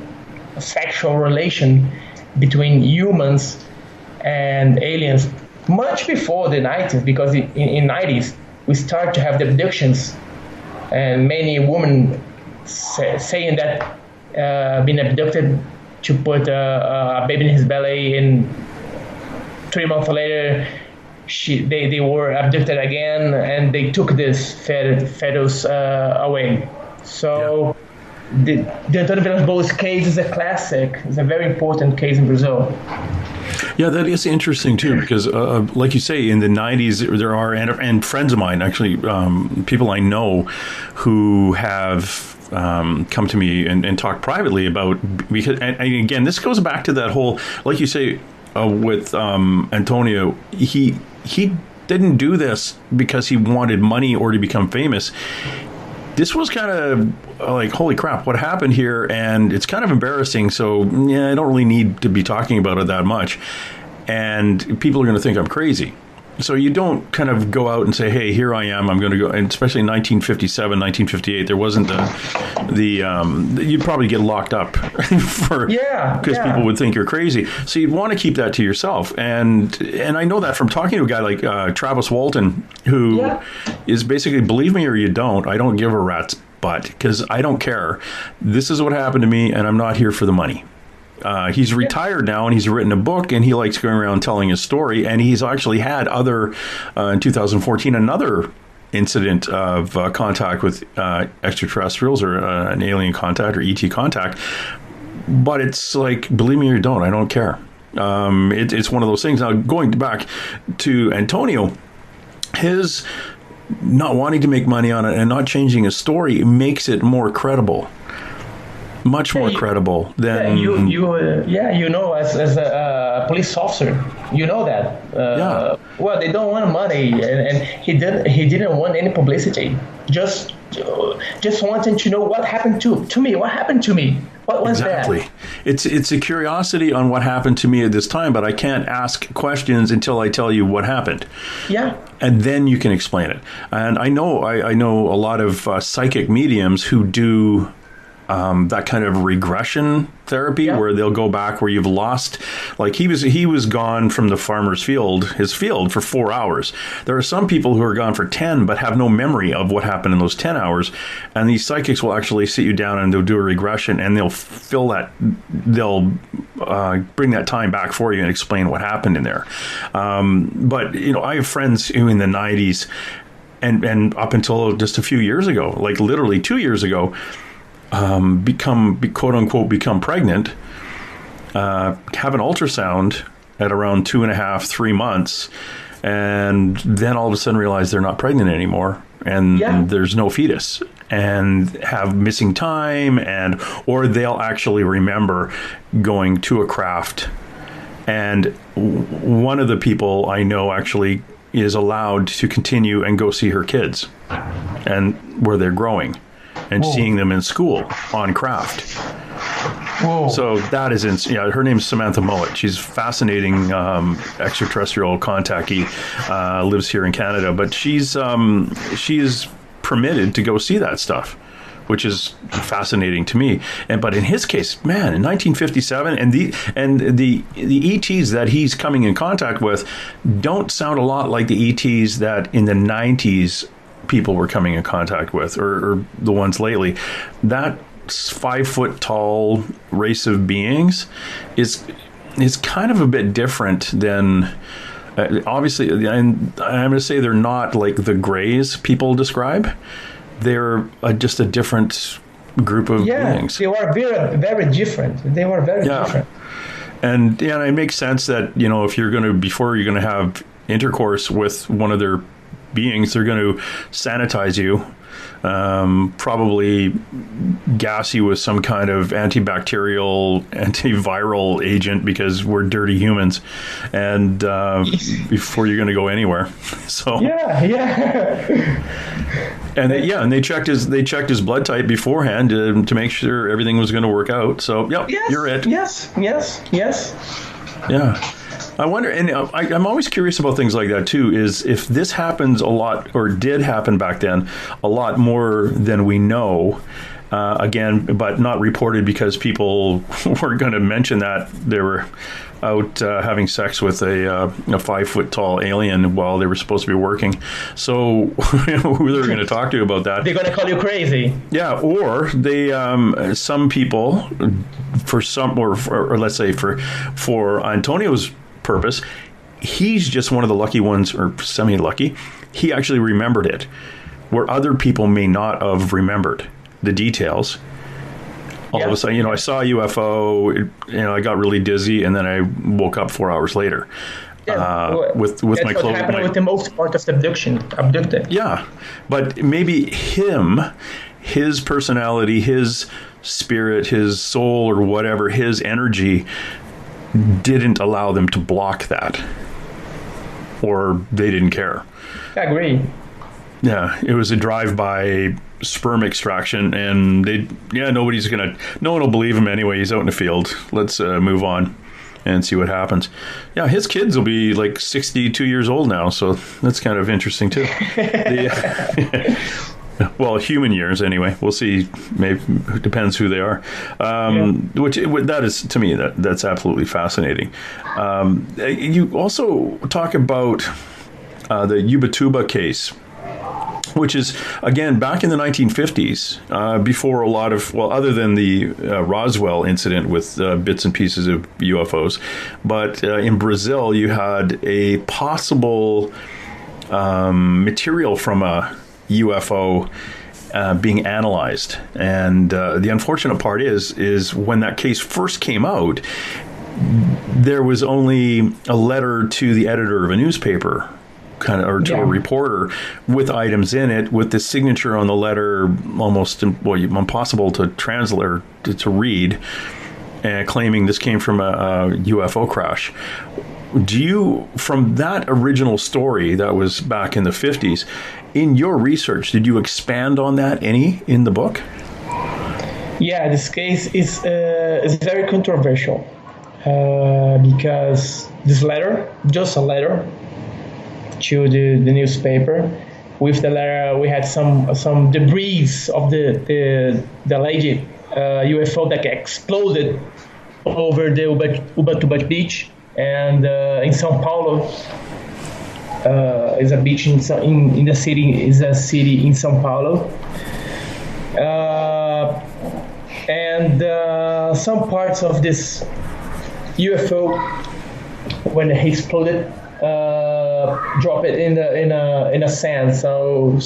sexual relation between humans and aliens much before the 90s, because in 90s we start to have the abductions, and many women saying that been abducted to put a baby in his belly, and 3 months later they were abducted again, and they took this fetus away. So the Antonio Villas-Boas case is a classic. It's a very important case in Brazil. Yeah, that is interesting too, because like you say, in the 90s, there are, and friends of mine, actually, people I know who have come to me and talk privately about, because, and again, this goes back to that whole, like you say, with Antonio, he didn't do this because he wanted money or to become famous. This was kind of like, holy crap, what happened here? And it's kind of embarrassing. So yeah, I don't really need to be talking about it that much. And people are going to think I'm crazy. So you don't kind of go out and say, hey, here I am, I'm going to go. And especially in 1957, 1958, there wasn't you'd probably get locked up because people would think you're crazy. So you'd want to keep that to yourself. And I know that from talking to a guy like Travis Walton, who is basically, believe me or you don't, I don't give a rat's butt, because I don't care. This is what happened to me, and I'm not here for the money. He's retired now, and he's written a book, and he likes going around telling his story. And he's actually had in 2014, another incident of contact with extraterrestrials, or an alien contact, or ET contact. But it's like, believe me or you don't, I don't care. It's one of those things. Now, going back to Antonio, his not wanting to make money on it and not changing his story makes it more credible. Much more credible than as a police officer, you know that. Well, they don't want money, and he didn't want any publicity. Just wanting to know what happened to me. What happened to me? What was that? It's a curiosity on what happened to me at this time, but I can't ask questions until I tell you what happened. Yeah. And then you can explain it. And I know a lot of psychic mediums who do that kind of regression therapy where they'll go back where you've lost, like he was gone from the farmer's his field for 4 hours. There are some people who are gone for 10 but have no memory of what happened in those 10 hours, and these psychics will actually sit you down and they'll do a regression, and they'll bring that time back for you and explain what happened in there. But I have friends who in the 90s and up until just a few years ago, like literally 2 years ago, quote unquote become pregnant, have an ultrasound at around 2.5, 3 months, and then all of a sudden realize they're not pregnant anymore, and there's no fetus, and have missing time, or they'll actually remember going to a craft, and one of the people I know actually is allowed to continue and go see her kids and where they're growing, and seeing them in school on craft. Whoa. So that is, her name's Samantha Mowat. She's fascinating extraterrestrial contactee, lives here in Canada, but she is permitted to go see that stuff, which is fascinating to me. But in his case, man, in 1957, and the ETs that he's coming in contact with don't sound a lot like the ETs that in the 90s people were coming in contact with, or the ones lately. That 5 foot tall race of beings is kind of a bit different than obviously, and I'm going to say they're not like the Greys people describe. They're just a different group of beings. They were very, very different. They were very different. And it makes sense that, if you're going to, before you're going to have intercourse with one of their beings, they're going to sanitize you, probably gas you with some kind of antibacterial, antiviral agent, because we're dirty humans, and before you're going to go anywhere. So and they checked his blood type beforehand to make sure everything was going to work out. So you're it. Yes. Yeah. I wonder, and I'm always curious about things like that too, is if this happens a lot, or did happen back then, a lot more than we know, again, but not reported because people were going to mention that they were out having sex with a 5 foot tall alien while they were supposed to be working. So who they're going to talk to about that? They're going to call you crazy. Yeah, or they, some people, for some, or let's say for Antonio's purpose, he's just one of the lucky ones, or semi-lucky. He actually remembered it, where other people may not have remembered the details. All of a sudden, I saw a UFO, I got really dizzy, and then I woke up 4 hours later. With my clothes. That's what happened with the most part of the abducted. Yeah, but maybe his personality, his spirit, his soul, or whatever, his energy didn't allow them to block that, or they didn't care. I agree. Yeah, it was a drive-by sperm extraction, and no one will believe him anyway. He's out in the field. Let's move on and see what happens. Yeah, his kids will be like 62 years old now, so that's kind of interesting too. Well, human years anyway. We'll see. Maybe it depends who they are. Which that is, to me, that's absolutely fascinating. You also talk about the Ubatuba case, which is, again, back in the 1950s, before a lot of, other than the Roswell incident with bits and pieces of UFOs, but in Brazil, you had a possible material from a UFO being analyzed. And the unfortunate part is when that case first came out, there was only a letter to the editor of a newspaper, to a reporter, with items in it, with the signature on the letter almost impossible to translate or to read, and claiming this came from a UFO crash. From that original story that was back in the 50s, in your research, did you expand on that any in the book? Yeah, this case is very controversial because this letter, just a letter to the newspaper. With the letter, we had some debris of the lady UFO that exploded over the Ubatuba Beach, and in São Paulo is a beach in the city, is a city in São Paulo, and some parts of this UFO, when it exploded, drop it in a sand. So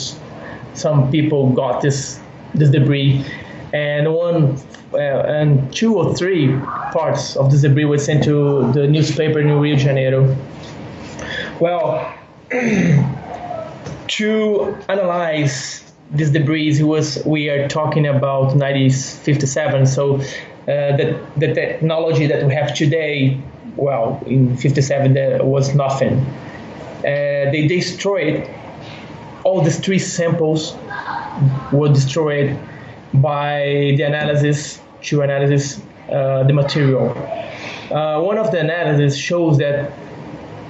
some people got this debris, and and 2 or 3 parts of this debris was sent to the newspaper in Rio de Janeiro. Well, to analyze this debris, we are talking about 1957. So the technology that we have today, well, in 57 there was nothing. They destroyed all these 3 samples were destroyed by the analysis the material. One of the analysis shows that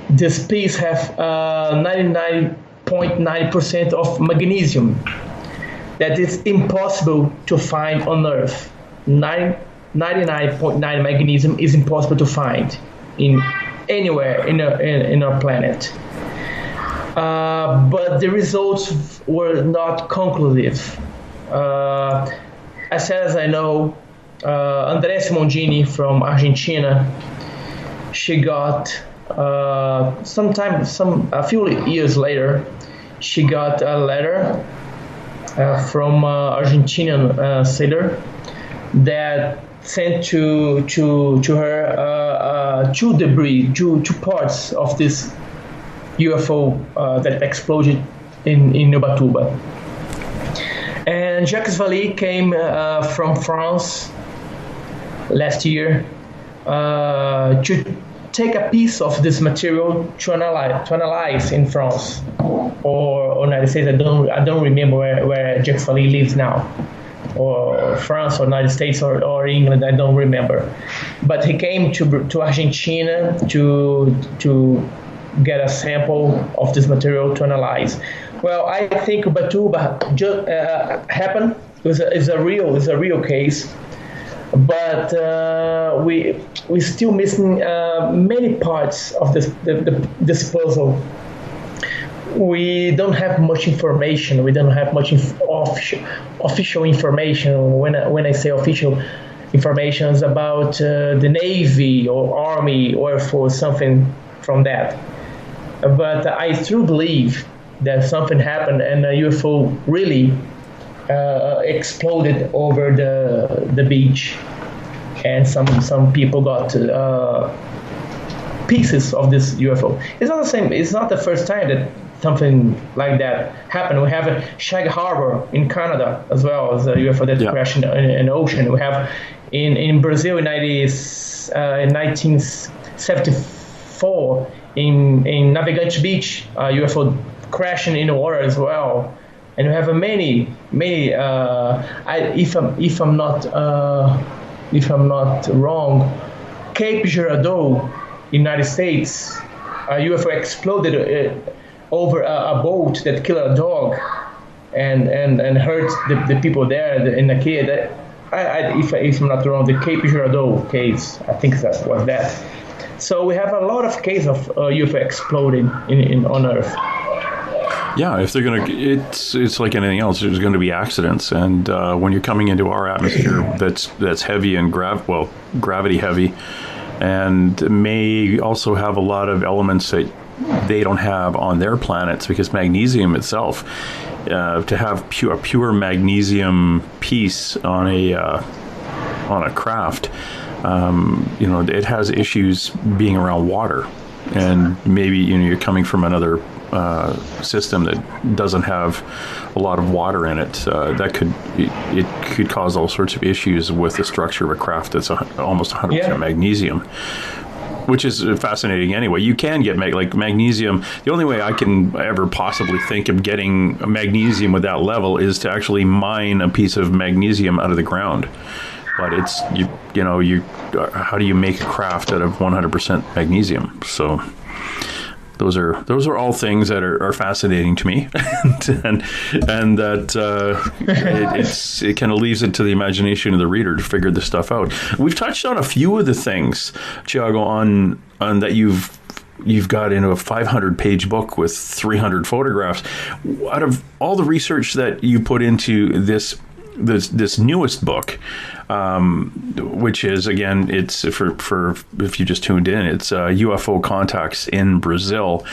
this piece have 99.9% of magnesium that is impossible to find on Earth. 99.9 magnesium is impossible to find anywhere in our planet. But the results were not conclusive. As far as I know, Andrea Simondini from Argentina, she got a few years later, she got a letter from Argentinian sailor that sent to her 2 debris, 2 parts of this UFO that exploded in Ubatuba. And Jacques Vallée came from France last year to take a piece of this material to analyze in France or United States. I don't remember where Jacques Vallée lives now, or France or United States or England. I don't remember. But he came to Argentina to get a sample of this material to analyze. Well, I think Ubatuba happened. It's a real case, but we still missing many parts of this puzzle. We don't have much information. We don't have much official information. When I say official information, is about the Navy or Army or Air Force, something from that. But I truly believe that something happened and a UFO really exploded over the beach, and some people got pieces of this UFO. It's not the same. It's not the first time that something like that happened. We have Shag Harbor in Canada as well as a UFO that crashed in the ocean. We have in Brazil in 1974 in Navegante Beach, UFO crashing in the water as well. And we have many. If I'm not wrong, Cape Girardeau, United States, a UFO exploded over a boat that killed a dog and hurt the people there and a kid. If I'm not wrong, the Cape Girardeau case, I think that was that. So we have a lot of cases of UFO exploding on Earth. Yeah, if they're gonna, it's like anything else. There's going to be accidents, and when you're coming into our atmosphere, that's heavy and gravity heavy, and may also have a lot of elements that they don't have on their planets, because magnesium itself, to have pure magnesium piece on a craft, it has issues being around water, and maybe you're coming from another system that doesn't have a lot of water in it. That could cause all sorts of issues with the structure of a craft that's almost 100% magnesium, which is fascinating anyway. You can get magnesium. The only way I can ever possibly think of getting magnesium with that level is to actually mine a piece of magnesium out of the ground. But it's, how do you make a craft out of 100% magnesium? So those are all things that are fascinating to me, and that it kind of leaves it to the imagination of the reader to figure this stuff out. We've touched on a few of the things, Thiago, on that you've got in a 500-page book with 300 photographs. Out of all the research that you put into this newest book, which is, again, it's for if you just tuned in, it's UFO Contacts in Brazil,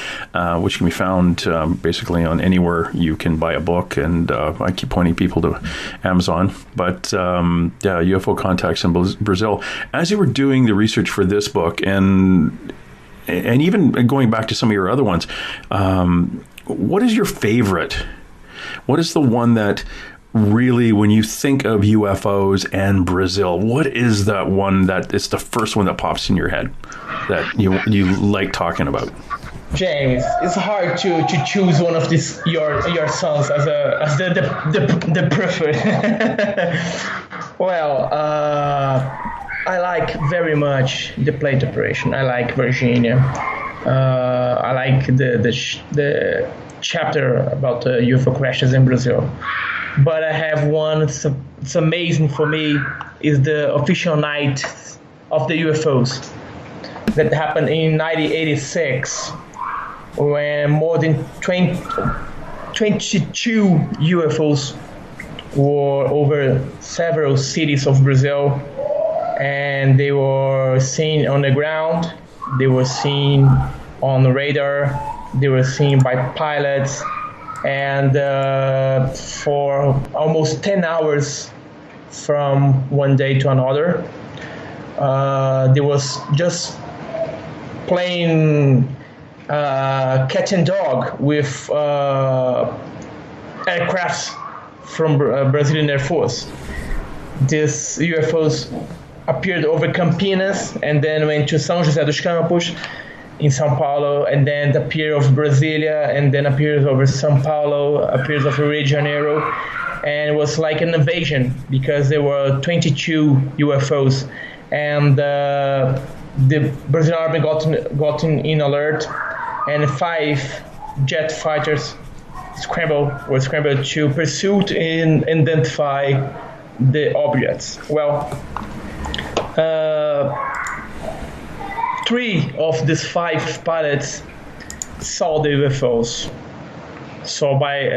which can be found basically on anywhere you can buy a book, and I keep pointing people to Amazon, but UFO Contacts in Brazil. As you were doing the research for this book, and even going back to some of your other ones, what is your favorite? What is the one that really, when you think of UFOs and Brazil, what is that one that is the first one that pops in your head that you like talking about? James, it's hard to choose one of these your sons as the preferred. Well, I like very much the plate operation. I like Varginha. I like the chapter about the UFO crashes in Brazil. But I have one, it's amazing for me, is the official night of the UFOs that happened in 1986, when more than 22 UFOs were over several cities of Brazil, and they were seen on the ground, they were seen on the radar, they were seen by pilots, and for almost 10 hours from one day to another, there was just playing cat and dog with aircrafts from Brazilian Air Force. These UFOs appeared over Campinas and then went to São José dos Campos in São Paulo, and then appeared over Brasilia, and then appears over São Paulo, appears over Rio de Janeiro, and it was like an invasion because there were 22 UFOs, and the Brazilian army got in alert, and 5 jet fighters were scrambled to pursue and identify the objects. Well, 3 of these 5 pilots saw the UFOs, saw by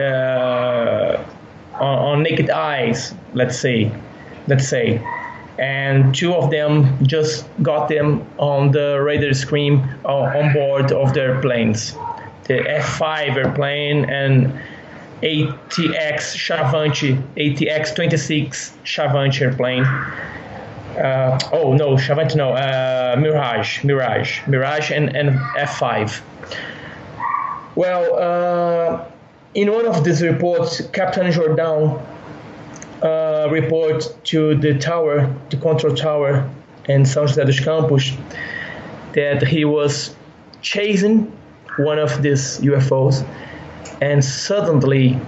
on naked eyes, let's say, and 2 of them just got them on the radar screen on board of their planes, the F5 airplane and ATX 26 Chavante airplane. Chavante no, Mirage and F5. Well, in one of these reports, Captain Jordan report to the control tower in São José dos Campos, that he was chasing one of these UFOs, and suddenly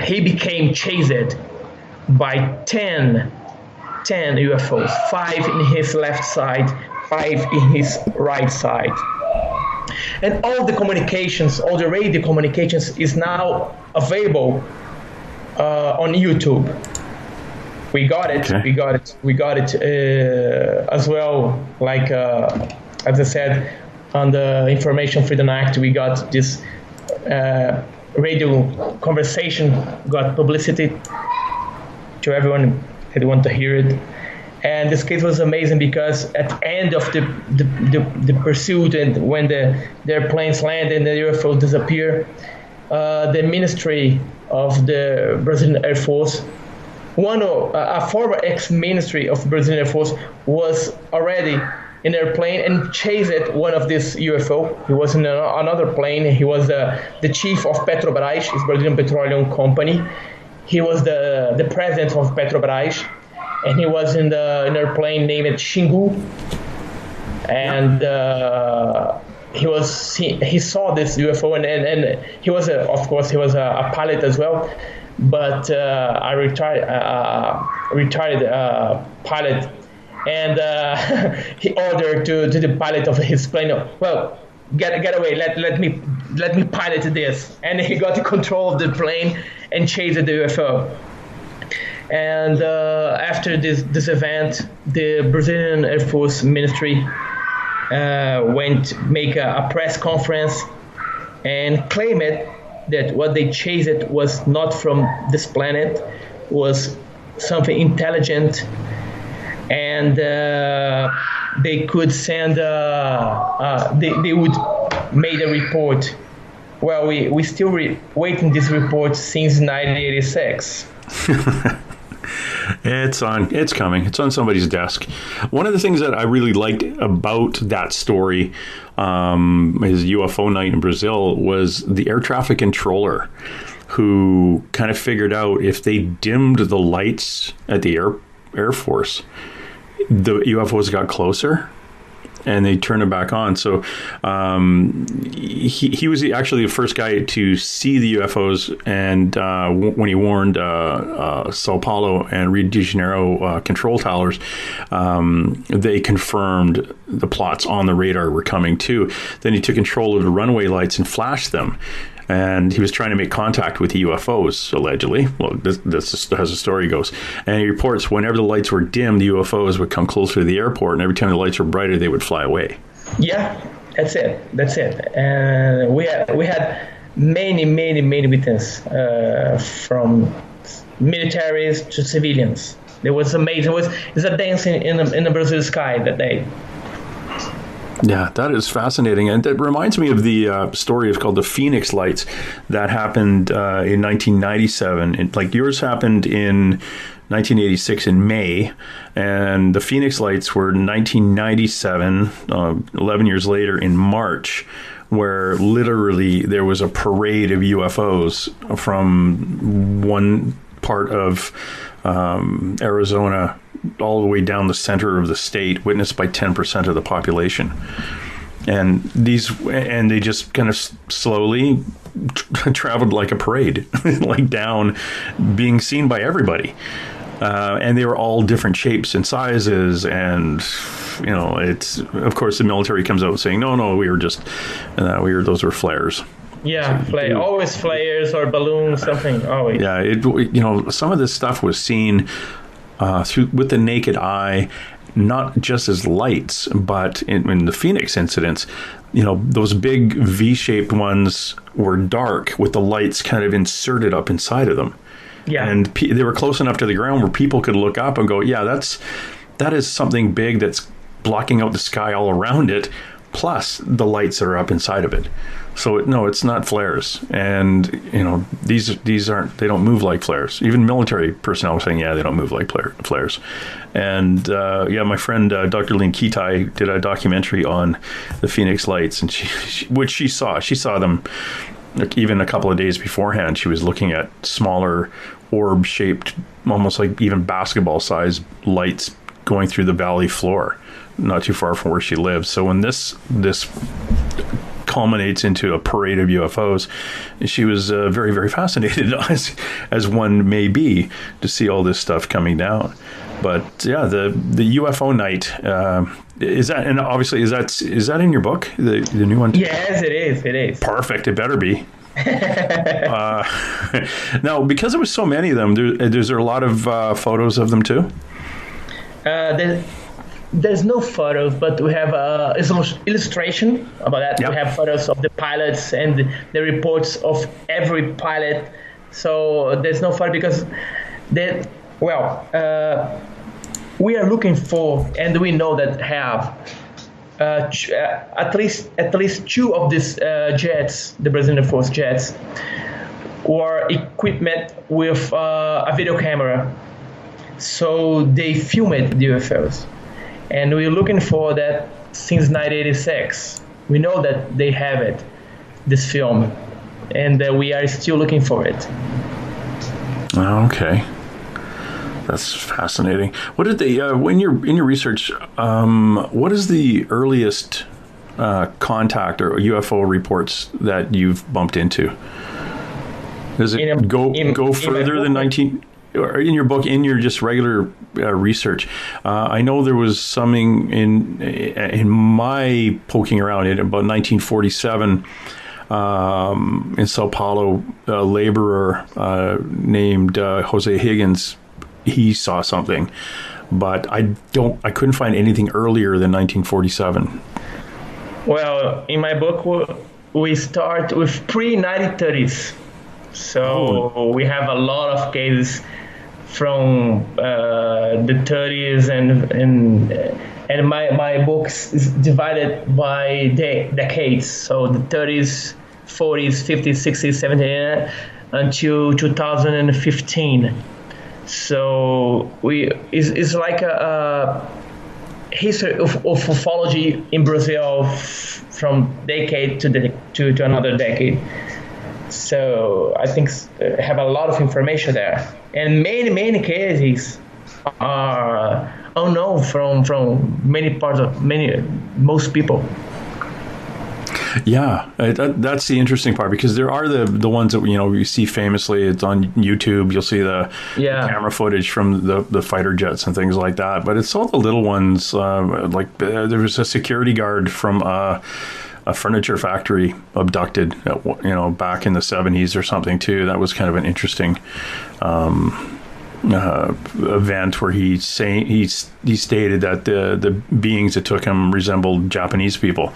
he became chased by 10 UFOs, 5 in his left side, 5 in his right side. And all the radio communications is now available on YouTube. We got it. Okay. We got it as well. Like as I said, on the Information Freedom Act, we got this radio conversation, got publicity to everyone who want to hear it. And this case was amazing because at the end of the pursuit, and when their planes land and the UFO disappear, the Ministry of the Brazilian Air Force, a former ex-ministry of Brazilian Air Force, was already in their plane and chased one of these UFO. He was in another plane. He was the chief of Petrobras, his Brazilian Petroleum Company. He was the president of Petrobras, and he was in their plane named Xingu. And he saw this UFO, and he was a pilot as well, but a retired pilot. And he ordered to the pilot of his plane, well, get away. Let me pilot this. And he got control of the plane and chased the UFO. And after this event, the Brazilian Air Force Ministry went to make a press conference and claimed that what they chased was not from this planet, was something intelligent, and they could send they would make a report. Well, we still waiting this report since 1986. It's coming. It's on somebody's desk. One of the things that I really liked about that story, his UFO night in Brazil, was the air traffic controller who kind of figured out if they dimmed the lights at the Air Force, the UFOs got closer and they turned it back on. So he was actually the first guy to see the UFOs, and when he warned Sao Paulo and Rio de Janeiro control towers, they confirmed the plots on the radar were coming too. Then he took control of the runway lights and flashed them. And he was trying to make contact with the UFOs, allegedly. Well, this is as the story goes. And he reports whenever the lights were dim, the UFOs would come closer to the airport, and every time the lights were brighter, they would fly away. Yeah, that's it. And we had many witnesses from militaries to civilians. It was amazing. It's a dance in the Brazil sky that day. Yeah, that is fascinating. And it reminds me of the story is called the Phoenix Lights that happened in 1997. Like yours happened in 1986 in May, and the Phoenix Lights were 1997, 11 years later in March, where literally there was a parade of UFOs from one part of Arizona all the way down the center of the state, witnessed by 10% of the population. And they just kind of slowly traveled like a parade, like down, being seen by everybody. And they were all different shapes and sizes. And, it's, of course, the military comes out saying, no, those were flares. Yeah, always flares or balloons, something, always. Yeah, some of this stuff was seen with the naked eye, not just as lights, but in the Phoenix incidents, those big V-shaped ones were dark with the lights kind of inserted up inside of them. Yeah. And they were close enough to the ground where people could look up and go, yeah, that is something big that's blocking out the sky all around it, plus the lights that are up inside of it. So it's not flares, and these aren't. They don't move like flares. Even military personnel were saying, yeah, they don't move like flares. And my friend Dr. Lynn Kitai did a documentary on the Phoenix Lights, and she saw them like even a couple of days beforehand. She was looking at smaller orb-shaped, almost like even basketball-sized lights going through the valley floor, not too far from where she lives. So when this culminates into a parade of UFOs, she was very, very fascinated, as one may be, to see all this stuff coming down. But yeah, the UFO night, is that, and obviously is that in your book, the new one? Yes, it is. Perfect. It better be. Now, because there was so many of them, there's a lot of photos of them too? There's no photos, but we have illustration about that. Yep. We have photos of the pilots and the reports of every pilot. So there's no photo because we are looking for, and we know that have at least two of these jets, the Brazilian Force jets, were equipment with a video camera. So they filmed the UFOs. And we're looking for that since 1986. We know that they have it, this film, and we are still looking for it. Okay, that's fascinating. What did they? In your research, what is the earliest contact or UFO reports that you've bumped into? Does it go further than 19? or in your book, in your just regular research, I know there was something in my poking around in about 1947 in Sao Paulo, a laborer named Jose Higgins. He saw something, but I couldn't find anything earlier than 1947. Well, in my book, we start with pre-1930s. So we have a lot of cases from the 30s, and my books is divided by decades. So the 30s, 40s, 50s, 60s, 70s, until 2015. So it's like a history of ufology in Brazil from decade to another decade. So I think have a lot of information there, and many cases are unknown from many parts of most people. Yeah, that's the interesting part, because there are the ones that you see famously. It's on YouTube. You'll see the camera footage from the fighter jets and things like that. But it's all the little ones. There was a security guard from a furniture factory abducted, back in the 70s or something too. That was kind of an interesting event where he stated that the beings that took him resembled Japanese people.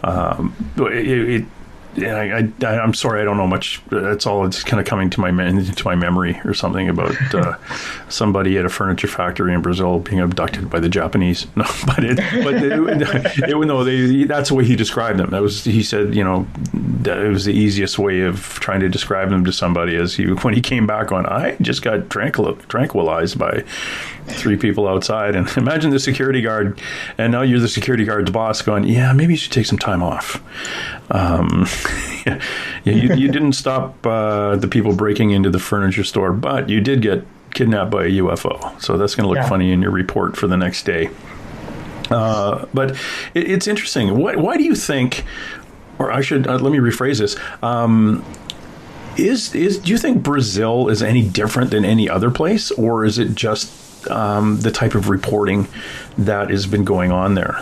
I'm sorry, I don't know much. That's all. It's kind of coming to my memory or something about somebody at a furniture factory in Brazil being abducted by the Japanese. No, that's the way he described them. He said, that it was the easiest way of trying to describe them to somebody, when he came back on, I just got tranquilized by 3 people outside. And imagine the security guard, and now you're the security guard's boss going, yeah, maybe you should take some time off. You didn't stop the people breaking into the furniture store, but you did get kidnapped by a UFO. So that's going to look funny in your report for the next day. But it's interesting. Why do you think, or I should, let me rephrase this. Do you think Brazil is any different than any other place, or is it just the type of reporting that has been going on there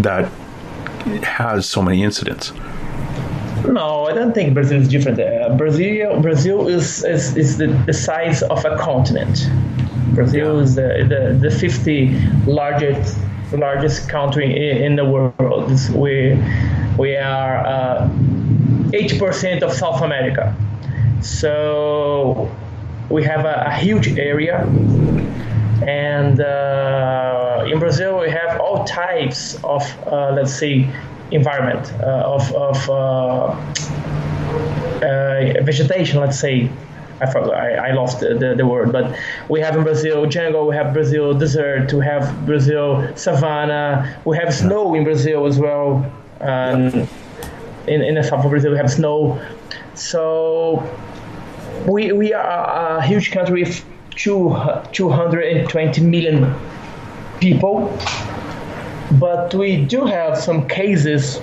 that has so many incidents? No, I don't think Brazil is different. Brazil is the size of a continent. Brazil is the 50th largest country in the world. We are 80% of South America. So we have a huge area, and in Brazil we have all types of environment vegetation. Let's say I lost the word, but we have in Brazil jungle, we have Brazil desert, we have Brazil savanna, we have snow in Brazil as well. In the south of Brazil we have snow. So we are a huge country with 220 million people, but we do have some cases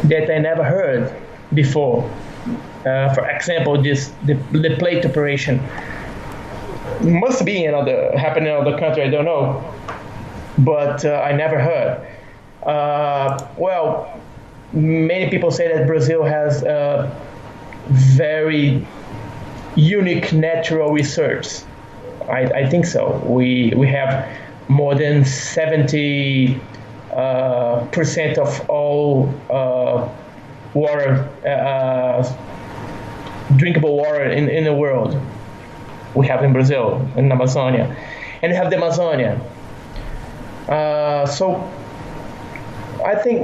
that I never heard before. For example, the plate operation must be happening in another country. I don't know, but I never heard. Many people say that Brazil has very unique natural research. I think so. We have more than 70% of all water, drinkable water in the world. We have in Brazil, in Amazonia, and we have the Amazonia. So I think,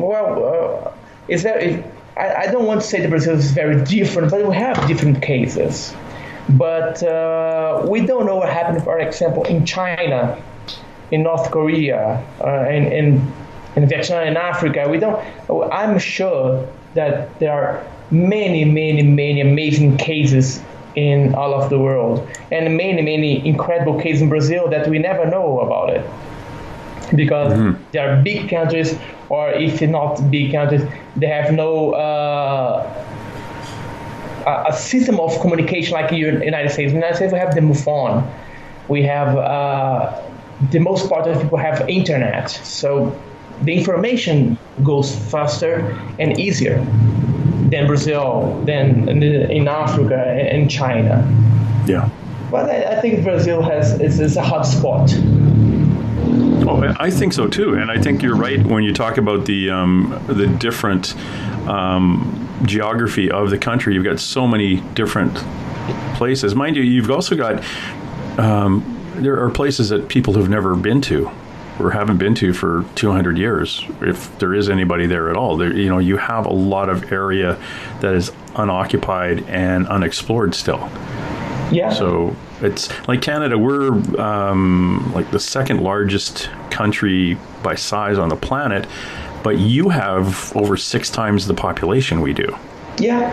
I don't want to say that Brazil is very different, but we have different cases. But we don't know what happened, for example, in China, in North Korea, in Vietnam, in Africa. I'm sure that there are many amazing cases in all of the world, and many incredible cases in Brazil that we never know about it, because they are big countries, or if not big countries, they have no a system of communication like in the United States. In the United States, we have the MUFON. We have the most part of people have internet, so the information goes faster and easier than Brazil, than in Africa and China. Yeah. But I think Brazil is a hot spot. Oh, I think so too, and I think you're right when you talk about the different geography of the country. You've got so many different places. Mind you, you've also got there are places that people have never been to or haven't been to for 200 years, if there is anybody there at all. There, you have a lot of area that is unoccupied and unexplored still. Yeah. So it's like Canada, we're like the second largest country by size on the planet, but you have over 6 times the population we do. Yeah.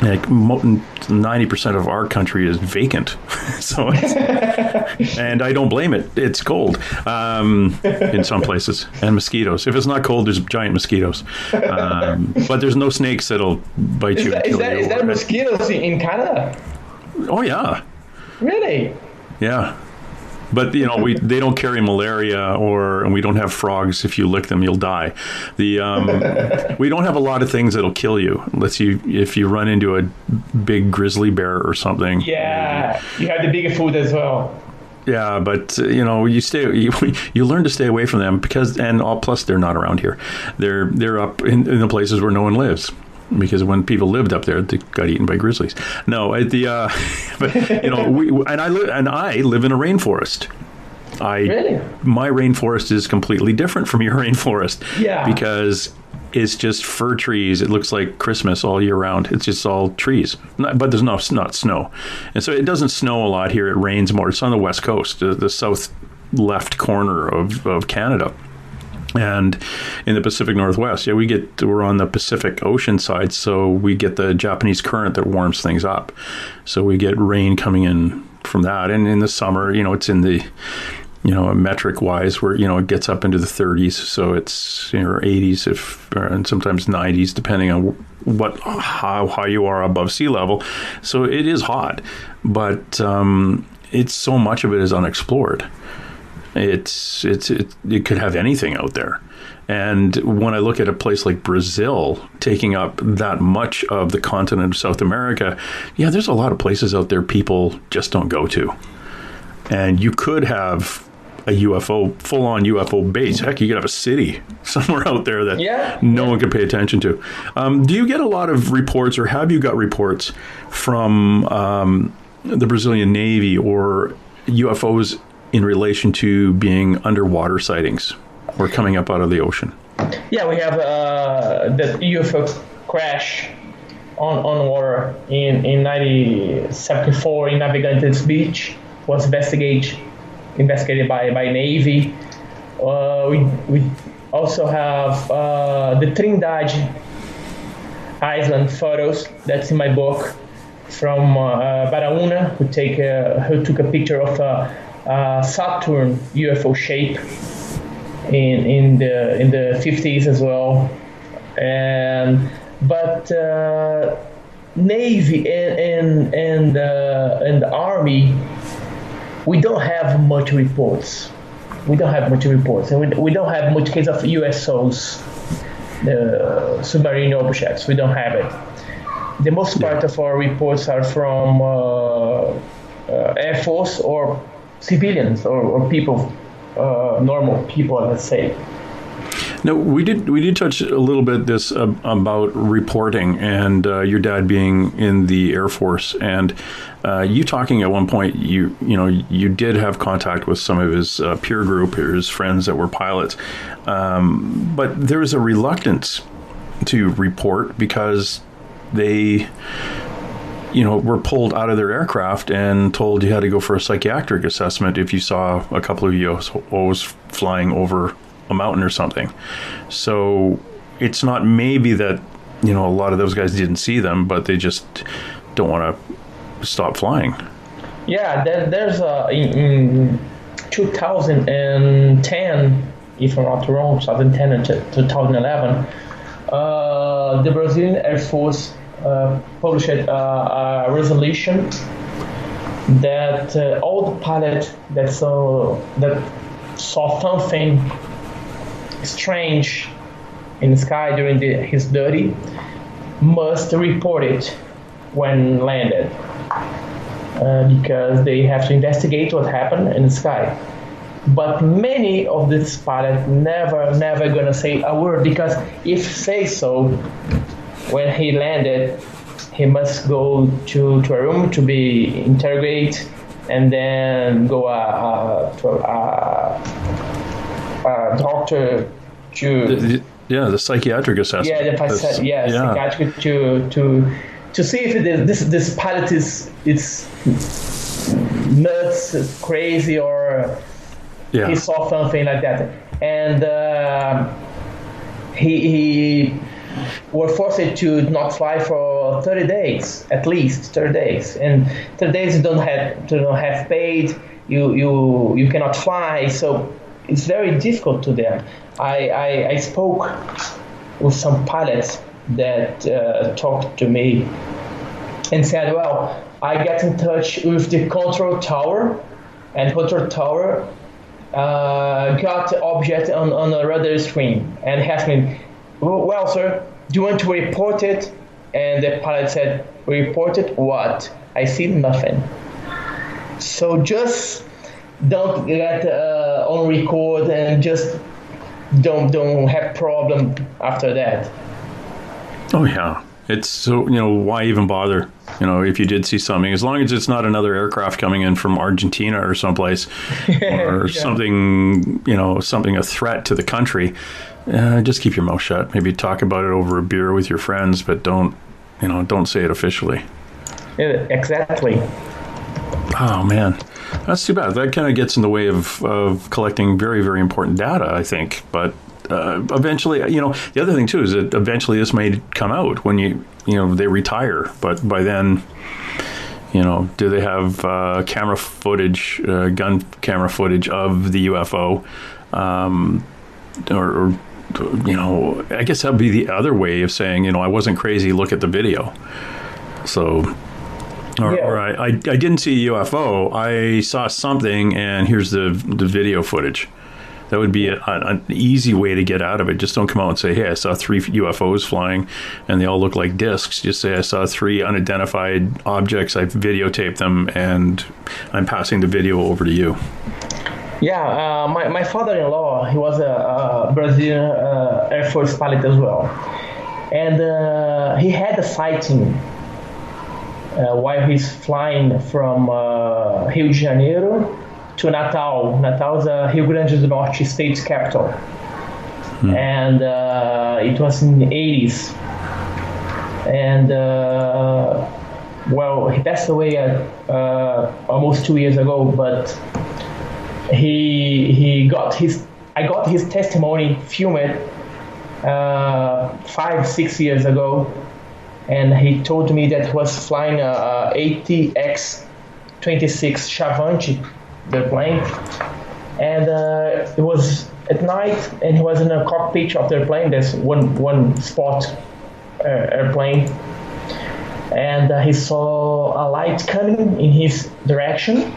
Like 90% of our country is vacant. So and I don't blame it. It's cold in some places, and mosquitoes. If it's not cold, there's giant mosquitoes. But there's no snakes that'll bite you. Is that mosquitoes in Canada? Oh yeah. Really? Yeah. But they don't carry malaria, and we don't have frogs. If you lick them, you'll die. We don't have a lot of things that'll kill you, if you run into a big grizzly bear or something. Yeah, you have the bigger food as well. Yeah, but you learn to stay away from them plus they're not around here. They're up in the places where no one lives. Because when people lived up there, they got eaten by grizzlies. No, I live in a rainforest. Really? My rainforest is completely different from your rainforest. Yeah. Because it's just fir trees. It looks like Christmas all year round. It's just all trees, but there's not snow, and so it doesn't snow a lot here. It rains more. It's on the west coast, the south left corner of Canada. And in the Pacific Northwest, we're on the Pacific Ocean side, so we get the Japanese current that warms things up. So we get rain coming in from that. And in the summer, it's in the, metric wise where, it gets up into the 30s. So it's, 80s and sometimes 90s, depending on how high you are above sea level. So it is hot, but it's so much of it is unexplored. It could have anything out there. And when I look at a place like Brazil taking up that much of the continent of South America, yeah, there's a lot of places out there people just don't go to. And you could have a full-on UFO base. Heck, you could have a city somewhere out there that no one could pay attention to. Do you get a lot of reports, or have you got reports from the Brazilian Navy or UFOs in relation to being underwater sightings or coming up out of the ocean? Yeah, we have the UFO crash on water in 1974 in Navegantes Beach. Was investigated by Navy. We also have the Trindade Island photos. That's in my book from Baraúna, who took a picture of Saturn UFO shape in the 50s as well, but Navy and the Army, we don't have much reports. And we don't have much case of USOs, the submarine objects. We don't have it. The most part of our reports are from Air Force or civilians or people, normal people, let's say. Now, we did touch a little bit this about reporting and your dad being in the Air Force, and you talking at one point you did have contact with some of his peer group, his friends that were pilots, but there was a reluctance to report because they were pulled out of their aircraft and told you had to go for a psychiatric assessment if you saw a couple of UFOs flying over a mountain or something. So it's not maybe that, a lot of those guys didn't see them, but they just don't want to stop flying. Yeah, there's in 2010, if I'm not wrong, 2010 and 2011, the Brazilian Air Force published a resolution that all the pilots that saw something strange in the sky during his duty must report it when landed, because they have to investigate what happened in the sky. But many of these pilots never gonna say a word, because if say so, when he landed, he must go to a room to be interrogated, and then go to a doctor to the psychiatric assessment. Psychiatric to see if this pilot is nuts, crazy, or he saw something like that. And he were forced to not fly for 30 days, at least 30 days. And 30 days you don't have paid, you cannot fly, so it's very difficult to them. I spoke with some pilots that talked to me and said, well, I got in touch with the control tower, and control tower got the object on a radar screen and asked me, well, sir, do you want to report it? And the pilot said, report it what? I see nothing. So just don't get on record, and just don't have problem after that. Oh yeah, it's so, why even bother? If you did see something, as long as it's not another aircraft coming in from Argentina or someplace, or something, something a threat to the country, just keep your mouth shut. Maybe talk about it over a beer with your friends, but don't say it officially. Yeah, exactly. Oh man, that's too bad. That kind of gets in the way of collecting very, very important data, I think. But eventually, the other thing too is that eventually this may come out when they retire. But by then, do they have camera footage, gun camera footage of the UFO, or I guess that'd be the other way of saying, I wasn't crazy, look at the video. So, or I didn't see a UFO, I saw something, and here's the video footage. That would be an easy way to get out of it. Just don't come out and say, hey, I saw 3 UFOs flying, and they all look like discs. Just say, I saw 3 unidentified objects, I videotaped them, and I'm passing the video over to you. Yeah, my father-in-law, he was a Brazilian Air Force pilot as well. And he had a sighting while he's flying from Rio de Janeiro to Natal. Natal is Rio Grande do Norte state's capital. And it was in the 80s. And, he passed away almost 2 years ago, but I got his testimony filmed 5-6 years ago, and he told me that he was flying a ATX-26 Chavante, the plane, and it was at night, and he was in a cockpit of the plane. There's one spot airplane, and he saw a light coming in his direction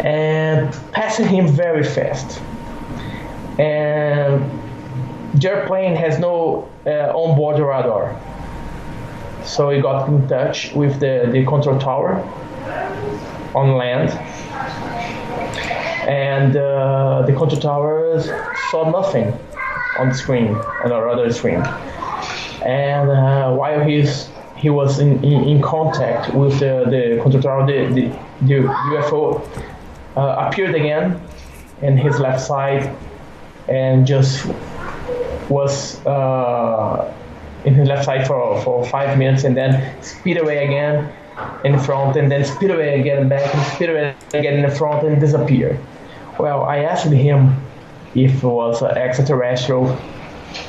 and passing him very fast. And the airplane has no onboard radar. So he got in touch with the control tower on land. And the control tower saw nothing on the screen, on the radar screen. And while he was in contact with the control tower, the UFO appeared again in his left side, and just was in his left side for 5 minutes, and then speed away again in front, and then speed away again back, and speed away again in front, and disappear. Well, I asked him if it was an extraterrestrial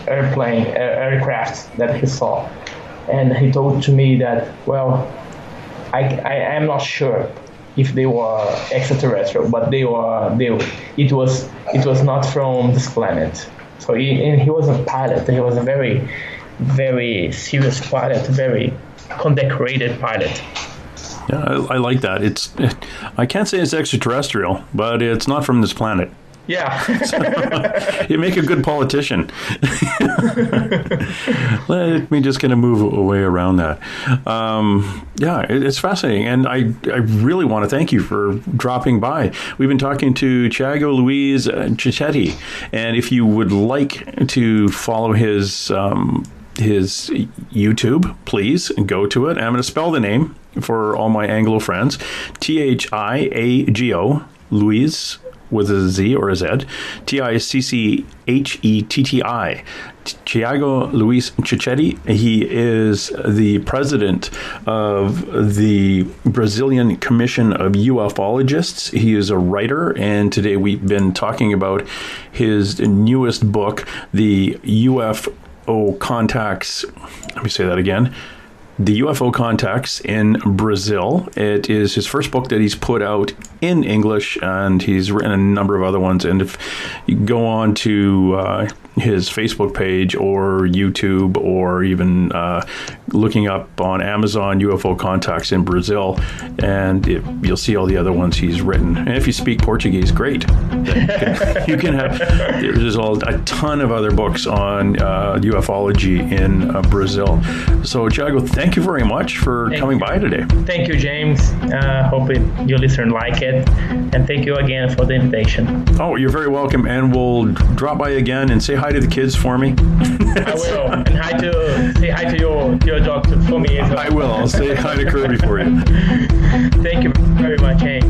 aircraft that he saw, and he told to me that, well, I am not sure if they were extraterrestrial, but it was not from this planet. So he was a pilot. He was a very very serious pilot, very condecorated pilot. Yeah, I like that. I can't say it's extraterrestrial, but it's not from this planet. Yeah. You make a good politician. Let me just kind of move away around that. Yeah, it's fascinating. And I really want to thank you for dropping by. We've been talking to Thiago Luiz Ticchetti. And if you would like to follow his YouTube, please go to it. I'm going to spell the name for all my Anglo friends. Thiago, Luiz, with a Z or a Z, Ticchetti, Thiago Luiz Ticchetti. He is the president of the Brazilian Commission of Ufologists. He is a writer, and today we've been talking about his newest book, the UFO Contacts. Let me say that again. The UFO Contacts in Brazil. It is his first book that he's put out in English, and he's written a number of other ones. And if you go on to his Facebook page or YouTube, or even looking up on Amazon UFO Contacts in Brazil, and you'll see all the other ones he's written. And if you speak Portuguese, great. You can have, there's a ton of other books on ufology in Brazil. So Thiago, thank you very much for coming by today. Thank you, James. Hope your listeners like it. And thank you again for the invitation. Oh, you're very welcome. And we'll drop by again and say hi to the kids for me. I will. And say hi to your dog for me as well. I will. I'll say hi to Kirby for you. Thank you very much, James.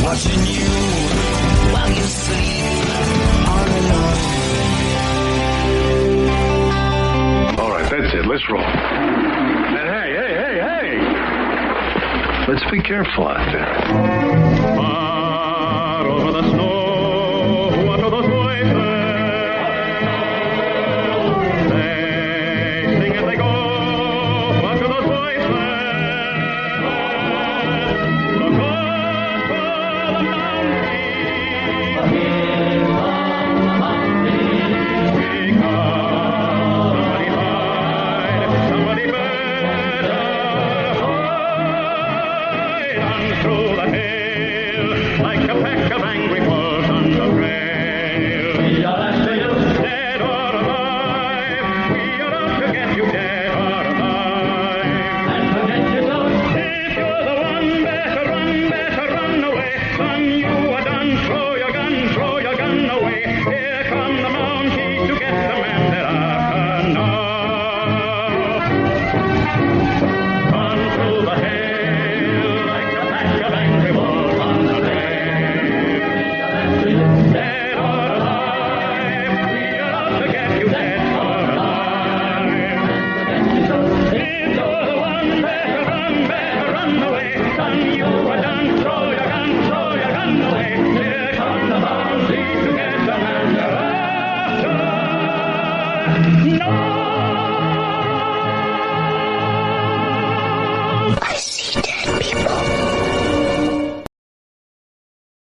Watching you while you sleep all alone. All right, that's it. Let's roll. And hey. Let's be careful out there.